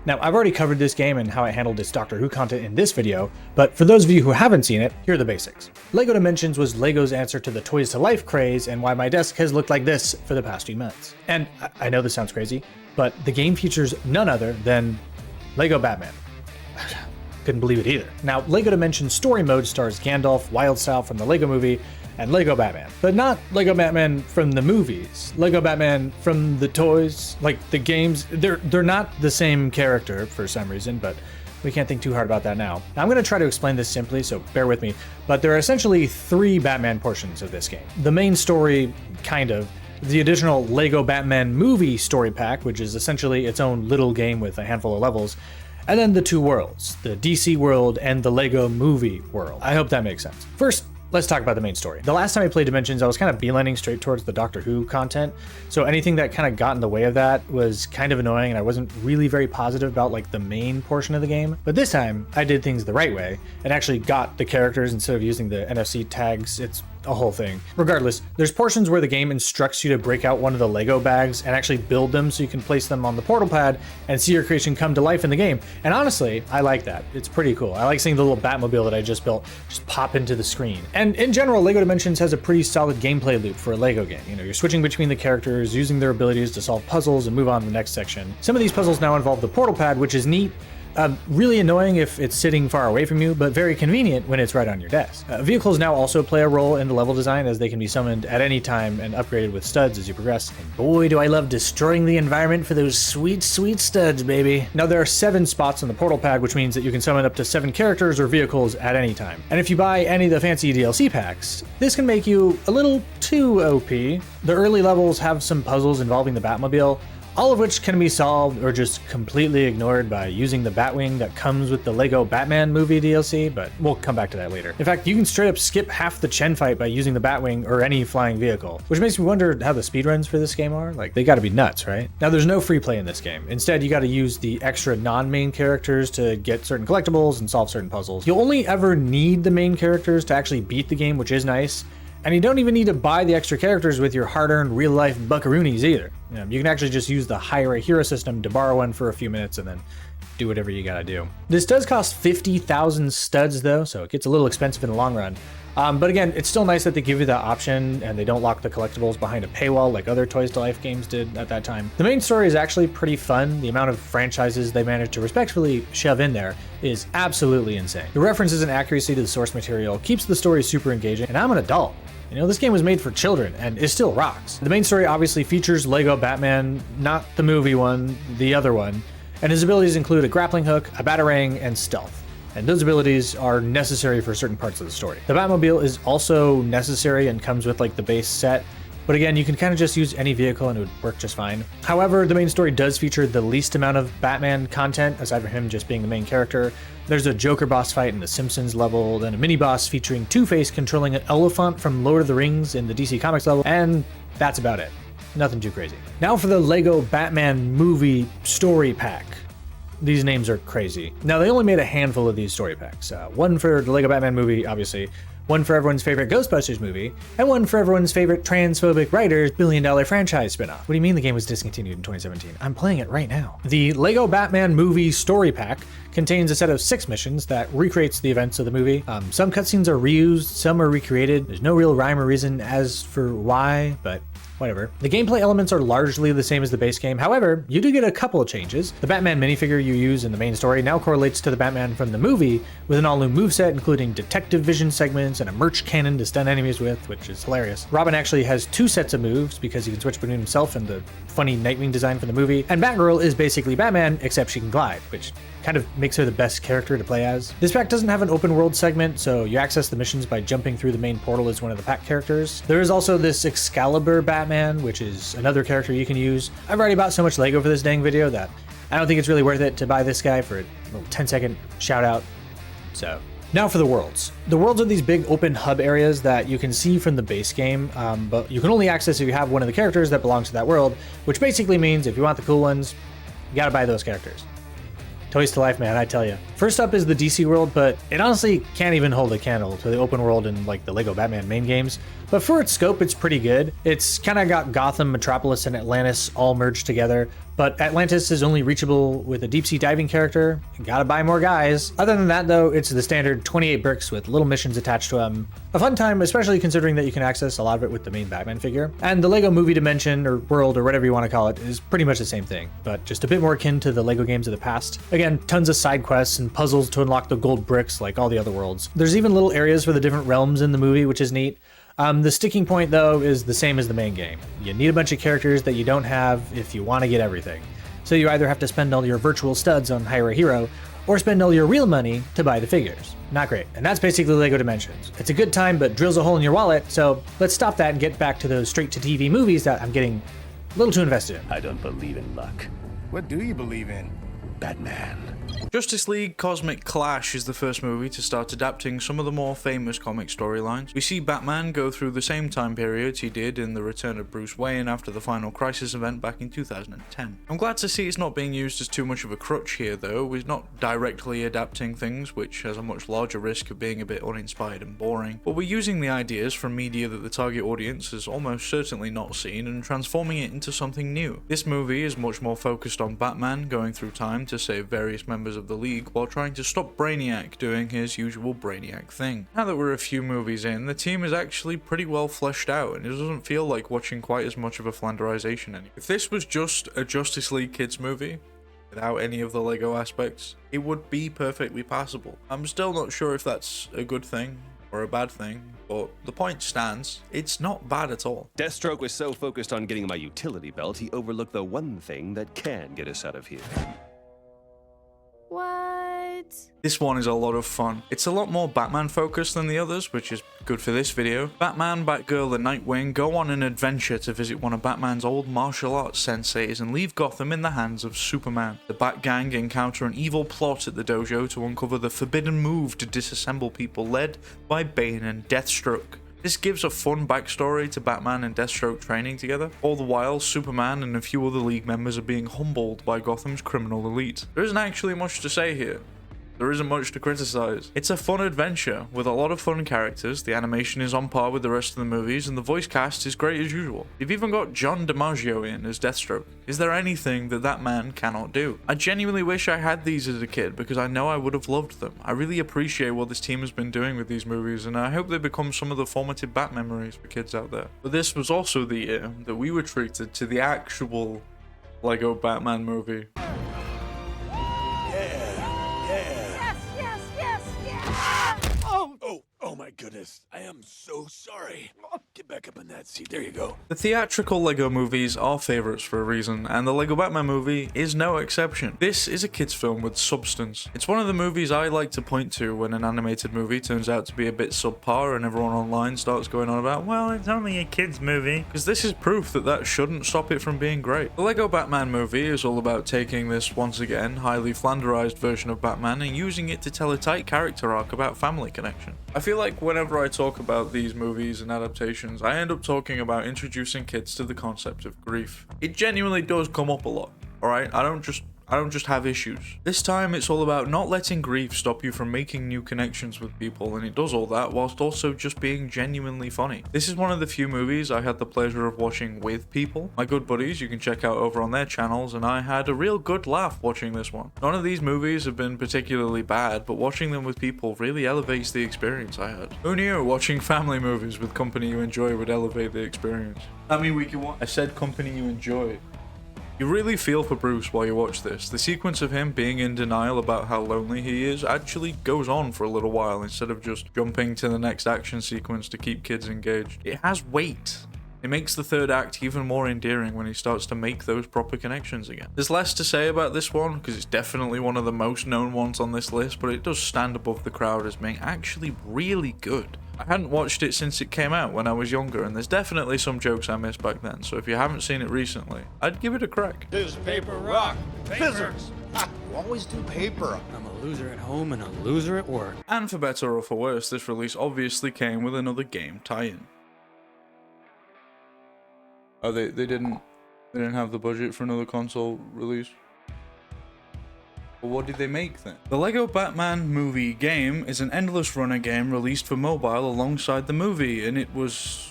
Now, I've already covered this game and how I handled its Doctor Who content in this video, but for those of you who haven't seen it, here are the basics. LEGO Dimensions was LEGO's answer to the Toys to Life craze and why my desk has looked like this for the past few months. And I know this sounds crazy, but the game features none other than LEGO Batman. Couldn't believe it either. Now, LEGO Dimensions Story Mode stars Gandalf, Wildstyle from the LEGO Movie, and LEGO Batman. But not LEGO Batman from the movies. LEGO Batman from the toys, like the games. They're not the same character for some reason, but we can't think too hard about that now. I'm going to try to explain this simply, so bear with me. But there are essentially 3 Batman portions of this game. The main story, kind of. The additional LEGO Batman movie story pack, which is essentially its own little game with a handful of levels. And then the 2 worlds, the DC world and the LEGO movie world. I hope that makes sense. First, let's talk about the main story. The last time I played Dimensions, I was kind of beelining straight towards the Doctor Who content, so anything that kind of got in the way of that was kind of annoying, and I wasn't really very positive about like the main portion of the game. But this time, I did things the right way, and actually got the characters instead of using the NFC tags. It's a whole thing. Regardless, there's portions where the game instructs you to break out one of the Lego bags and actually build them so you can place them on the portal pad and see your creation come to life in the game. And honestly, I like that. It's pretty cool. I like seeing the little Batmobile that I just built just pop into the screen. And in general, LEGO Dimensions has a pretty solid gameplay loop for a LEGO game. You know, you're switching between the characters, using their abilities to solve puzzles and move on to the next section. Some of these puzzles now involve the portal pad, which is neat. Really annoying if it's sitting far away from you, but very convenient when it's right on your desk. Vehicles now also play a role in the level design as they can be summoned at any time and upgraded with studs as you progress. And boy, do I love destroying the environment for those sweet, sweet studs, baby. Now there are 7 spots on the portal pad, which means that you can summon up to 7 characters or vehicles at any time. And if you buy any of the fancy DLC packs, this can make you a little too OP. The early levels have some puzzles involving the Batmobile, all of which can be solved or just completely ignored by using the Batwing that comes with the LEGO Batman movie DLC, but we'll come back to that later. In fact, you can straight up skip half the Chen fight by using the Batwing or any flying vehicle, which makes me wonder how the speedruns for this game are. Like, they gotta be nuts, right? Now, there's no free play in this game. Instead, you gotta use the extra non-main characters to get certain collectibles and solve certain puzzles. You'll only ever need the main characters to actually beat the game, which is nice. And you don't even need to buy the extra characters with your hard-earned real-life buckaroonies either. You can actually just use the hire a hero system to borrow one for a few minutes and then do whatever you gotta do. This does cost 50,000 studs though, so it gets a little expensive in the long run. But again, it's still nice that they give you the option and they don't lock the collectibles behind a paywall like other Toys to Life games did at that time. The main story is actually pretty fun. The amount of franchises they managed to respectfully shove in there is absolutely insane. The references and accuracy to the source material keeps the story super engaging, and I'm an adult. You know, this game was made for children, and it still rocks. The main story obviously features LEGO Batman, not the movie one, the other one, and his abilities include a grappling hook, a batarang, and stealth. And those abilities are necessary for certain parts of the story. The Batmobile is also necessary and comes with like the base set, But again, you can kind of just use any vehicle and it would work just fine. However, the main story does feature the least amount of Batman content, aside from him just being the main character. There's a Joker boss fight in the Simpsons level, then a mini-boss featuring Two-Face controlling an elephant from Lord of the Rings in the DC Comics level, and that's about it. Nothing too crazy. Now for the LEGO Batman Movie Story Pack. These names are crazy. Now, they only made a handful of these story packs. One for the LEGO Batman movie, obviously, one for everyone's favorite Ghostbusters movie, and one for everyone's favorite transphobic writer's billion-dollar franchise spinoff. What do you mean the game was discontinued in 2017? I'm playing it right now. The LEGO Batman Movie Story Pack contains a set of 6 missions that recreates the events of the movie. Some cutscenes are reused, some are recreated. There's no real rhyme or reason as for why, but whatever. The gameplay elements are largely the same as the base game. However, you do get a couple of changes. The Batman minifigure you use in the main story now correlates to the Batman from the movie with an all-new moveset, including detective vision segments and a merch cannon to stun enemies with, which is hilarious. Robin actually has 2 sets of moves because he can switch between himself and the funny Nightwing design from the movie. And Batgirl is basically Batman, except she can glide, which kind of makes her the best character to play as. This pack doesn't have an open world segment, so you access the missions by jumping through the main portal as one of the pack characters. There is also this Excalibur Batman, which is another character you can use. I've already bought so much LEGO for this dang video that I don't think it's really worth it to buy this guy for a little 10-second shout out. So now for the worlds. The worlds are these big open hub areas that you can see from the base game, but you can only access if you have one of the characters that belongs to that world, which basically means if you want the cool ones, you gotta buy those characters. Toys to life, man, I tell you. First up is the DC world, but it honestly can't even hold a candle to the open world in like the LEGO Batman main games. But for its scope, it's pretty good. It's kind of got Gotham, Metropolis, and Atlantis all merged together, but Atlantis is only reachable with a deep sea diving character. You gotta buy more guys. Other than that though, it's the standard 28 bricks with little missions attached to them. A fun time, especially considering that you can access a lot of it with the main Batman figure. And the LEGO movie dimension, or world, or whatever you want to call it, is pretty much the same thing, but just a bit more akin to the LEGO games of the past. Again, tons of side quests and puzzles to unlock the gold bricks like all the other worlds. There's even little areas for the different realms in the movie, which is neat. The sticking point though is the same as the main game. You need a bunch of characters that you don't have if you want to get everything. So you either have to spend all your virtual studs on Hire a Hero, or spend all your real money to buy the figures. Not great. And that's basically LEGO Dimensions. It's a good time, but drills a hole in your wallet, so let's stop that and get back to those straight-to-TV movies that I'm getting a little too invested in. I don't believe in luck. What do you believe in? Batman. Justice League Cosmic Clash is the first movie to start adapting some of the more famous comic storylines. We see Batman go through the same time periods he did in The Return of Bruce Wayne after the Final Crisis event back in 2010. I'm glad to see it's not being used as too much of a crutch here though. We're not directly adapting things, which has a much larger risk of being a bit uninspired and boring, but we're using the ideas from media that the target audience has almost certainly not seen and transforming it into something new. This movie is much more focused on Batman going through time to save various members of the League while trying to stop Brainiac doing his usual Brainiac thing. Now that we're a few movies in, the team is actually pretty well fleshed out and it doesn't feel like watching quite as much of a Flanderization anymore. If this was just a Justice League kids movie, without any of the LEGO aspects, it would be perfectly passable. I'm still not sure if that's a good thing or a bad thing, but the point stands. It's not bad at all. Deathstroke was so focused on getting my utility belt, he overlooked the one thing that can get us out of here. What? This one is a lot of fun. It's a lot more Batman focused than the others, which is good for this video. Batman, Batgirl, and Nightwing go on an adventure to visit one of Batman's old martial arts senseis and leave Gotham in the hands of Superman. The Bat Gang encounter an evil plot at the dojo to uncover the forbidden move to disassemble people led by Bane and Deathstroke. This gives a fun backstory to Batman and Deathstroke training together. All the while, Superman and a few other League members are being humbled by Gotham's criminal elite. There isn't actually much to say here. There isn't much to criticize. It's a fun adventure with a lot of fun characters, the animation is on par with the rest of the movies, and the voice cast is great as usual. You've even got John DiMaggio in as Deathstroke. Is there anything that that man cannot do? I genuinely wish I had these as a kid because I know I would have loved them. I really appreciate what this team has been doing with these movies, and I hope they become some of the formative Bat memories for kids out there. But this was also the year that we were treated to the actual LEGO Batman movie. Oh my goodness. this. I am so sorry. Get back up in that seat. There you go. The theatrical LEGO movies are favourites for a reason, and the LEGO Batman movie is no exception. This is a kids' film with substance. It's one of the movies I like to point to when an animated movie turns out to be a bit subpar and everyone online starts going on about, well, it's only a kids' movie, because this is proof that that shouldn't stop it from being great. The LEGO Batman movie is all about taking this, once again, highly flanderized version of Batman and using it to tell a tight character arc about family connection. I feel like whenever I talk about these movies and adaptations, I end up talking about introducing kids to the concept of grief. It genuinely does come up a lot, alright? I don't just have issues. This time it's all about not letting grief stop you from making new connections with people, and it does all that whilst also just being genuinely funny. This is one of the few movies I had the pleasure of watching with people. My good buddies you can check out over on their channels, and I had a real good laugh watching this one. None of these movies have been particularly bad, but watching them with people really elevates the experience I had. Who knew watching family movies with company you enjoy would elevate the experience? I mean, we can watch. I said company you enjoy. You really feel for Bruce while you watch this. The sequence of him being in denial about how lonely he is actually goes on for a little while instead of just jumping to the next action sequence to keep kids engaged. It has weight. It makes the third act even more endearing when he starts to make those proper connections again. There's less to say about this one because it's definitely one of the most known ones on this list, but it does stand above the crowd as being actually really good. I hadn't watched it since it came out when I was younger, and there's definitely some jokes I missed back then, so if you haven't seen it recently, I'd give it a crack. This paper rock. Scissors. You always do paper. I'm a loser at home and a loser at work. And for better or for worse, this release obviously came with another game tie-in. Oh, they didn't have the budget for another console release? Well, what did they make then? The LEGO Batman movie game is an endless runner game released for mobile alongside the movie, and it was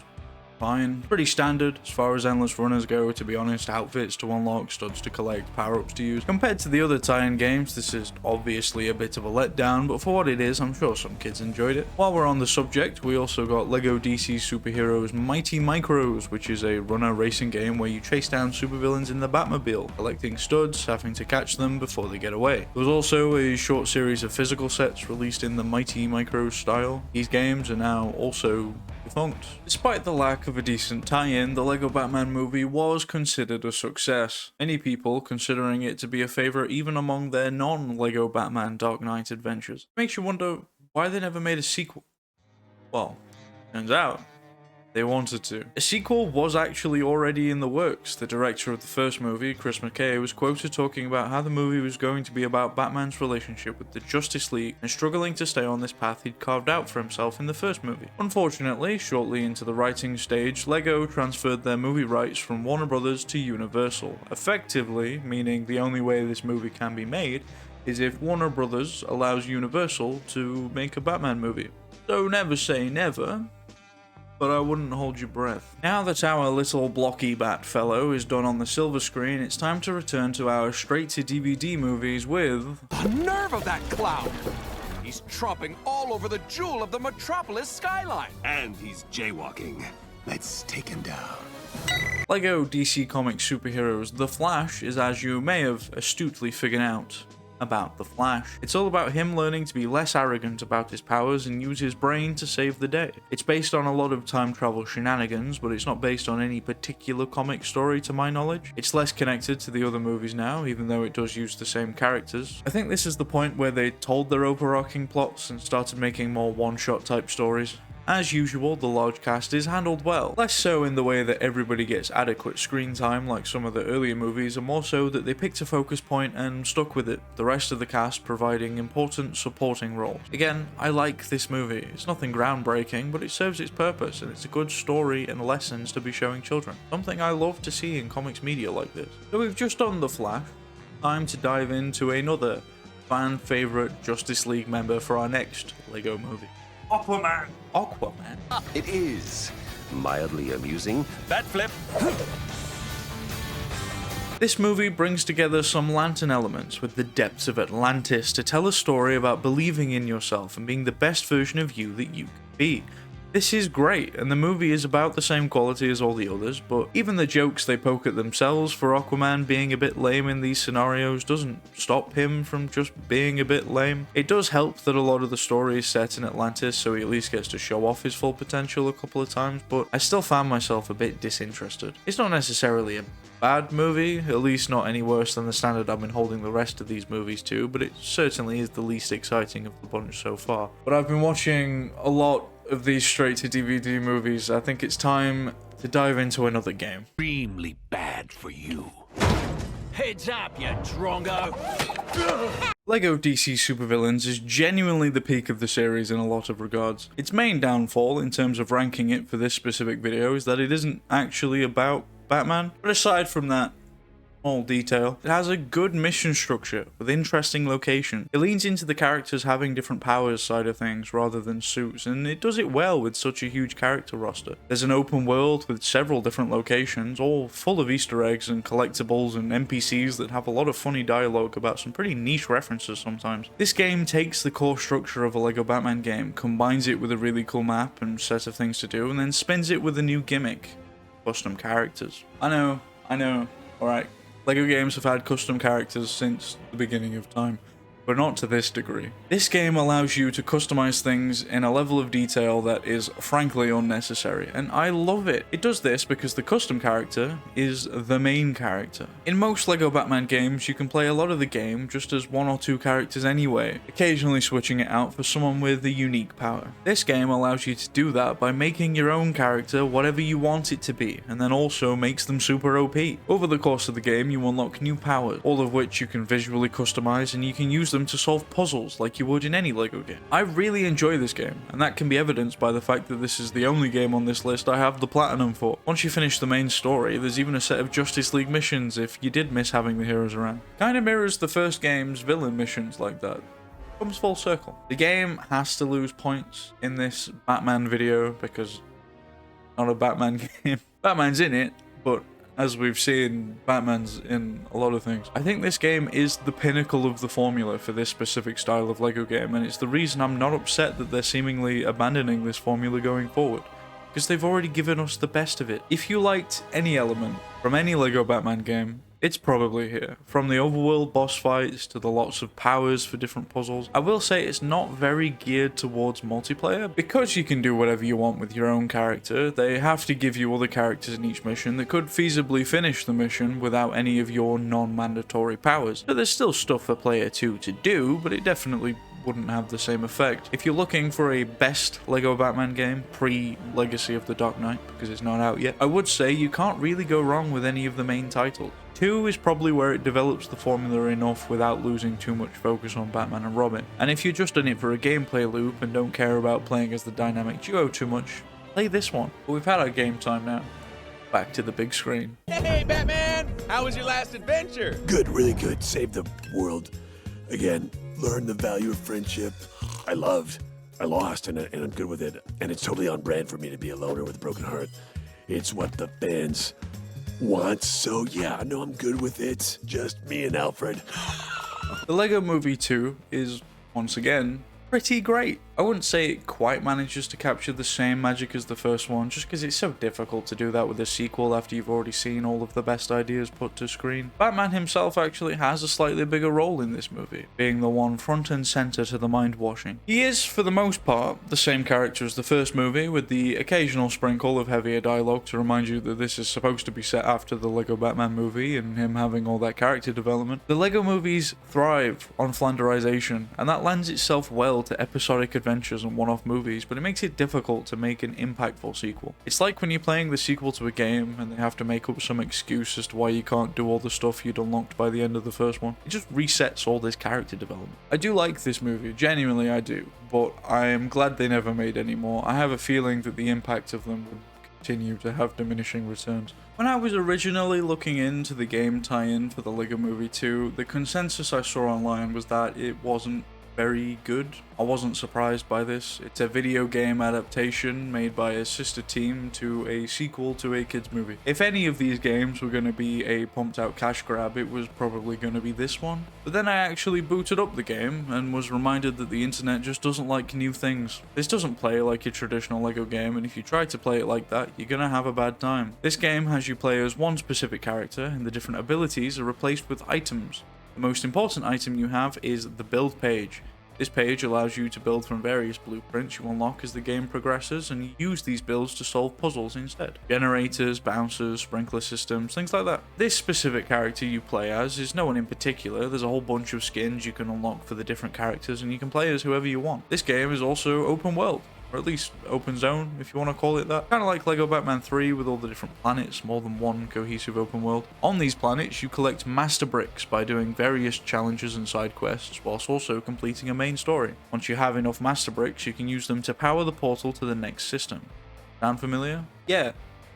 fine. Pretty standard as far as endless runners go, to be honest. Outfits to unlock, studs to collect, power-ups to use. Compared to the other tie-in games, this is obviously a bit of a letdown, but for what it is, I'm sure some kids enjoyed it. While we're on the subject, we also got LEGO DC SuperHeroes Mighty Micros, which is a runner racing game where you chase down supervillains in the Batmobile, collecting studs, having to catch them before they get away. There was also a short series of physical sets released in the Mighty Micros style. These games are now also defunct. Despite the lack of a decent tie-in, the LEGO Batman movie was considered a success. Many people considering it to be a favourite even among their non-LEGO Batman Dark Knight adventures. Makes you wonder why they never made a sequel. Well, turns out they wanted to. A sequel was actually already in the works. The director of the first movie, Chris McKay, was quoted talking about how the movie was going to be about Batman's relationship with the Justice League and struggling to stay on this path he'd carved out for himself in the first movie. Unfortunately, shortly into the writing stage, LEGO transferred their movie rights from Warner Brothers to Universal, effectively meaning the only way this movie can be made is if Warner Brothers allows Universal to make a Batman movie. So never say never, but I wouldn't hold your breath. Now that our little blocky bat fellow is done on the silver screen, it's time to return to our straight-to-DVD movies with... The nerve of that clown! He's tromping all over the jewel of the Metropolis skyline! And he's jaywalking. Let's take him down. LEGO DC Comics Superheroes The Flash is, as you may have astutely figured out, about the Flash. It's all about him learning to be less arrogant about his powers and use his brain to save the day. It's based on a lot of time travel shenanigans, but it's not based on any particular comic story to my knowledge. It's less connected to the other movies now, even though it does use the same characters. I think this is the point where they told their overarching plots and started making more one-shot type stories. As usual, the large cast is handled well. Less so in the way that everybody gets adequate screen time like some of the earlier movies, and more so that they picked a focus point and stuck with it, the rest of the cast providing important supporting roles. Again, I like this movie. It's nothing groundbreaking, but it serves its purpose, and it's a good story and lessons to be showing children. Something I love to see in comics media like this. So we've just done The Flash. Time to dive into another fan favourite Justice League member for our next LEGO movie. Aquaman. Aquaman. It is mildly amusing. Bat flip. This movie brings together some lantern elements with the depths of Atlantis to tell a story about believing in yourself and being the best version of you that you can be. This is great, and the movie is about the same quality as all the others, but even the jokes they poke at themselves for Aquaman being a bit lame in these scenarios doesn't stop him from just being a bit lame. It does help that a lot of the story is set in Atlantis, so he at least gets to show off his full potential a couple of times, but I still found myself a bit disinterested. It's not necessarily a bad movie, at least not any worse than the standard I've been holding the rest of these movies to, but it certainly is the least exciting of the bunch so far. But I've been watching a lot of these straight to DVD movies. I think it's time to dive into another game. Extremely bad for you. Heads up, you drongo! LEGO DC SuperVillains is genuinely the peak of the series in a lot of regards. Its main downfall in terms of ranking it for this specific video is that it isn't actually about Batman, but aside from that small detail, it has a good mission structure with interesting location. It leans into the characters having different powers side of things rather than suits, and it does it well with such a huge character roster. There's an open world with several different locations, all full of Easter eggs and collectibles and NPCs that have a lot of funny dialogue about some pretty niche references sometimes. This game takes the core structure of a LEGO Batman game, combines it with a really cool map and set of things to do, and then spins it with a new gimmick: custom characters. I know, alright. LEGO games have had custom characters since the beginning of time, but not to this degree. This game allows you to customize things in a level of detail that is frankly unnecessary, and I love it. It does this because the custom character is the main character. In most LEGO Batman games, you can play a lot of the game just as one or two characters anyway, occasionally switching it out for someone with a unique power. This game allows you to do that by making your own character whatever you want it to be, and then also makes them super OP. Over the course of the game, you unlock new powers, all of which you can visually customize, and you can use them to solve puzzles like you would in any LEGO game. I really enjoy this game, and that can be evidenced by the fact that this is the only game on this list I have the platinum for. Once you finish the main story, there's even a set of Justice League missions if you did miss having the heroes around. Kinda mirrors the first game's villain missions like that. Comes full circle. The game has to lose points in this Batman video because it's not a Batman game. Batman's in it, but as we've seen, Batman's in a lot of things. I think this game is the pinnacle of the formula for this specific style of LEGO game, and it's the reason I'm not upset that they're seemingly abandoning this formula going forward, because they've already given us the best of it. If you liked any element from any LEGO Batman game, it's probably here. From the overworld boss fights to the lots of powers for different puzzles. I will say it's not very geared towards multiplayer. Because you can do whatever you want with your own character, they have to give you other characters in each mission that could feasibly finish the mission without any of your non-mandatory powers. So there's still stuff for player 2 to do, but it definitely wouldn't have the same effect. If you're looking for a best LEGO Batman game pre-Legacy of the Dark Knight, because it's not out yet, I would say you can't really go wrong with any of the main titles. 2 is probably where it develops the formula enough without losing too much focus on Batman and Robin. And if you're just in it for a gameplay loop and don't care about playing as the dynamic duo too much, play this one. But we've had our game time now. Back to the big screen. Hey, Batman! How was your last adventure? Good, really good. Saved the world. Again, learned the value of friendship. I lost, and I'm good with it. And it's totally on brand for me to be a loner with a broken heart. It's what the fans want, so yeah, no, I'm good with it. Just me and Alfred. The LEGO Movie 2 is, once again, pretty great. I wouldn't say it quite manages to capture the same magic as the first one, just because it's so difficult to do that with a sequel after you've already seen all of the best ideas put to screen. Batman himself actually has a slightly bigger role in this movie, being the one front and center to the mind-washing. He is, for the most part, the same character as the first movie, with the occasional sprinkle of heavier dialogue to remind you that this is supposed to be set after the LEGO Batman movie and him having all that character development. The LEGO movies thrive on flanderization, and that lends itself well to episodic adventures and one-off movies, but it makes it difficult to make an impactful sequel. It's like when you're playing the sequel to a game and they have to make up some excuse as to why you can't do all the stuff you'd unlocked by the end of the first one. It just resets all this character development. I do like this movie, genuinely I do, but I am glad they never made any more. I have a feeling that the impact of them would continue to have diminishing returns. When I was originally looking into the game tie-in for the LEGO Movie 2, the consensus I saw online was that it wasn't very good. I wasn't surprised by this. It's a video game adaptation made by a sister team to a sequel to a kids movie. If any of these games were going to be a pumped out cash grab, it was probably going to be this one. But then I actually booted up the game and was reminded that the internet just doesn't like new things. This doesn't play like a traditional LEGO game, and if you try to play it like that, you're gonna have a bad time. This game has you play as one specific character, and the different abilities are replaced with items. The most important item you have is the build page. This page allows you to build from various blueprints you unlock as the game progresses, and you use these builds to solve puzzles instead. Generators, bouncers, sprinkler systems, things like that. This specific character you play as is no one in particular. There's a whole bunch of skins you can unlock for the different characters, and you can play as whoever you want. This game is also open world, or at least open zone, if you want to call it that. Kind of like LEGO Batman 3 with all the different planets, more than one cohesive open world. On these planets, you collect master bricks by doing various challenges and side quests, whilst also completing a main story. Once you have enough master bricks, you can use them to power the portal to the next system. Sound familiar? Yeah.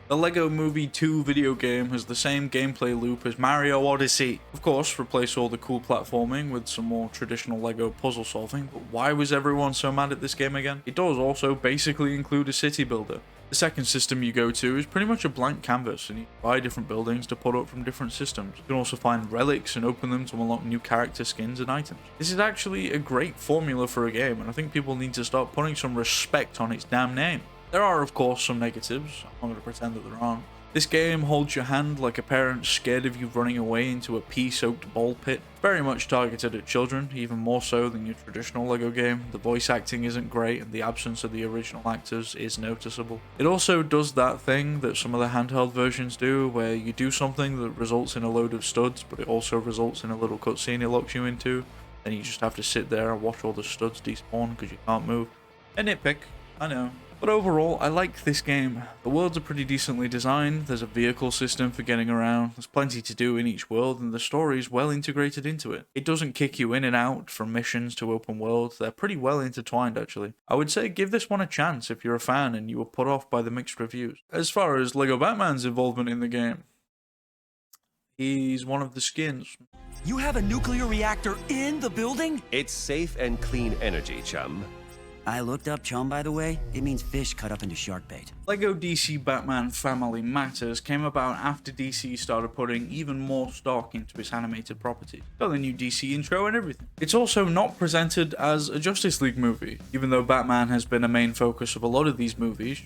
The LEGO Movie 2 video game has the same gameplay loop as Mario Odyssey. Of course, replace all the cool platforming with some more traditional LEGO puzzle solving, but why was everyone so mad at this game again? It does also basically include a city builder. The second system you go to is pretty much a blank canvas, and you buy different buildings to put up from different systems. You can also find relics and open them to unlock new character skins and items. This is actually a great formula for a game, and I think people need to start putting some respect on its damn name. There are, of course, some negatives. I'm not going to pretend that there aren't. This game holds your hand like a parent scared of you running away into a pea-soaked ball pit. It's very much targeted at children, even more so than your traditional LEGO game. The voice acting isn't great, and the absence of the original actors is noticeable. It also does that thing that some of the handheld versions do, where you do something that results in a load of studs, but it also results in a little cutscene it locks you into. Then you just have to sit there and watch all the studs despawn because you can't move. A nitpick, I know. But overall, I like this game. The worlds are pretty decently designed, there's a vehicle system for getting around, there's plenty to do in each world, and the story is well integrated into it. It doesn't kick you in and out from missions to open world, they're pretty well intertwined actually. I would say give this one a chance if you're a fan and you were put off by the mixed reviews. As far as LEGO Batman's involvement in the game, he's one of the skins. You have a nuclear reactor in the building? It's safe and clean energy, chum. I looked up chum, by the way. It means fish cut up into shark bait. LEGO DC Batman Family Matters came about after DC started putting even more stock into its animated properties. Got the new DC intro and everything. It's also not presented as a Justice League movie, even though Batman has been a main focus of a lot of these movies.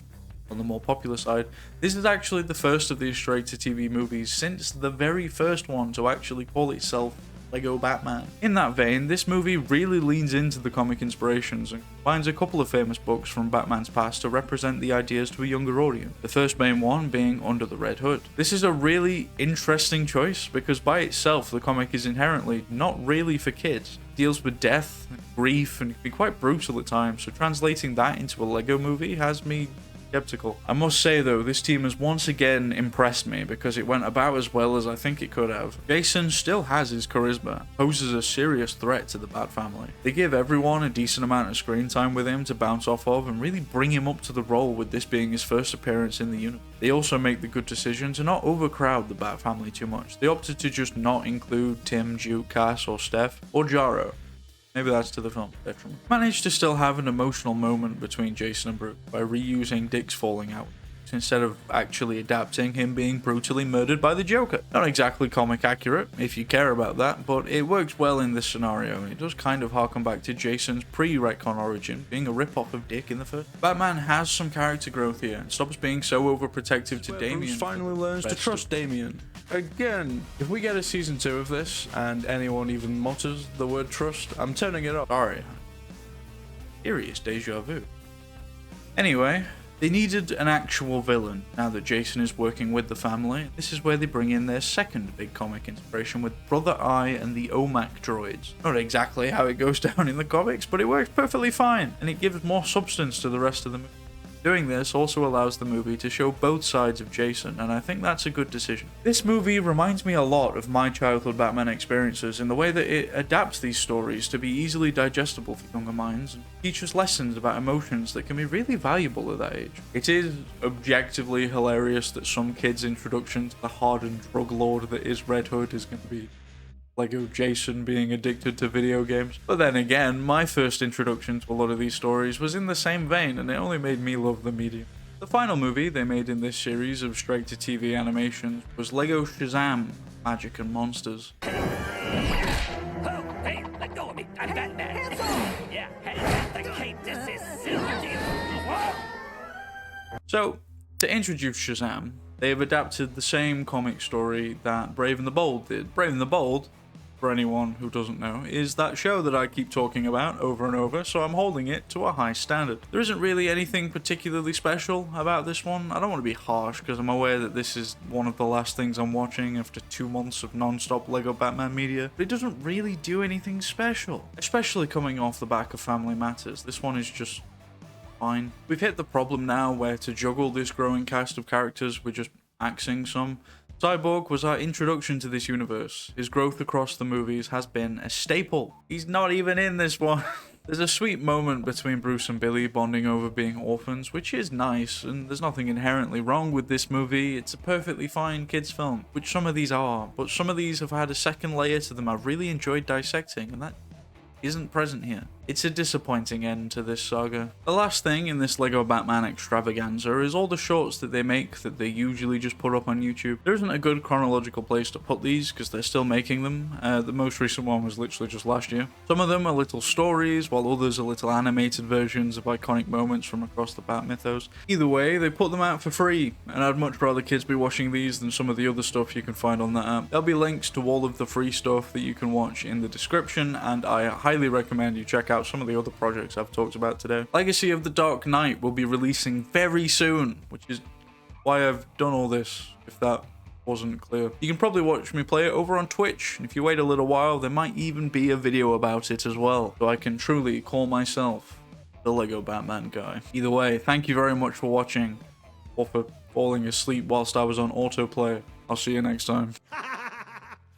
On the more popular side, this is actually the first of these straight-to-TV movies since the very first one to actually call itself LEGO Batman. In that vein, this movie really leans into the comic inspirations and combines a couple of famous books from Batman's past to represent the ideas to a younger audience. The first main one being Under the Red Hood. This is a really interesting choice because by itself the comic is inherently not really for kids. It deals with death, grief, and can be quite brutal at times, so translating that into a LEGO movie has me skeptical. I must say though, this team has once again impressed me because it went about as well as I think it could have. Jason still has his charisma, poses a serious threat to the Bat family. They give everyone a decent amount of screen time with him to bounce off of and really bring him up to the role, with this being his first appearance in the universe. They also make the good decision to not overcrowd the Bat family too much. They opted to just not include Tim, Duke, Cass, or Steph, or Jaro. Maybe that's to the film's detriment. Managed to still have an emotional moment between Jason and Bruce by reusing Dick's falling out, instead of actually adapting him being brutally murdered by the Joker. Not exactly comic accurate, if you care about that, but it works well in this scenario. It does kind of harken back to Jason's pre-retcon origin, being a rip-off of Dick in the first. Batman has some character growth here, and stops being so overprotective to Damian. Bruce finally learns to trust Damian. Again, if we get a season 2 of this, and anyone even mutters the word trust, I'm turning it up. Sorry. Serious deja vu. Anyway, they needed an actual villain now that Jason is working with the family. This is where they bring in their second big comic inspiration with Brother Eye and the OMAC droids. Not exactly how it goes down in the comics, but it works perfectly fine, and it gives more substance to the rest of the movie. Doing this also allows the movie to show both sides of Jason, and I think that's a good decision. This movie reminds me a lot of my childhood Batman experiences in the way that it adapts these stories to be easily digestible for younger minds and teaches lessons about emotions that can be really valuable at that age. It is objectively hilarious that some kid's introduction to the hardened drug lord that is Red Hood is going to be Lego Jason being addicted to video games. But then again, my first introduction to a lot of these stories was in the same vein, and it only made me love the medium. The final movie they made in this series of straight-to-TV animations was Lego Shazam: Magic and Monsters. Oh, hey, let go of me. I'm Batman. Yeah, hey, the cape. This is silly. So, to introduce Shazam, they have adapted the same comic story that Brave and the Bold did. Brave and the Bold, for anyone who doesn't know, is that show that I keep talking about over and over, so I'm holding it to a high standard. There isn't really anything particularly special about this one. I don't want to be harsh, because I'm aware that this is one of the last things I'm watching after 2 months of non-stop Lego Batman media, but it doesn't really do anything special, especially coming off the back of Family Matters. This one is just fine. We've hit the problem now where to juggle this growing cast of characters, we're just axing some. Cyborg was our introduction to this universe. His growth across the movies has been a staple. He's not even in this one. There's a sweet moment between Bruce and Billy bonding over being orphans, which is nice, and there's nothing inherently wrong with this movie. It's a perfectly fine kids film, which some of these are, but some of these have had a second layer to them I've really enjoyed dissecting, and that isn't present here. It's a disappointing end to this saga. The last thing in this Lego Batman extravaganza is all the shorts that they make that they usually just put up on YouTube. There isn't a good chronological place to put these because they're still making them. The most recent one was literally just last year. Some of them are little stories, while others are little animated versions of iconic moments from across the Bat mythos. Either way, they put them out for free, and I'd much rather kids be watching these than some of the other stuff you can find on that app. There'll be links to all of the free stuff that you can watch in the description, and I highly recommend you check out some of the other projects I've talked about today. Legacy of the Dark Knight will be releasing very soon, which is why I've done all this, if that wasn't clear. You can probably watch me play it over on Twitch, and if you wait a little while, there might even be a video about it as well, so I can truly call myself the Lego Batman guy. Either way, thank you very much for watching, or for falling asleep whilst I was on autoplay. I'll see you next time.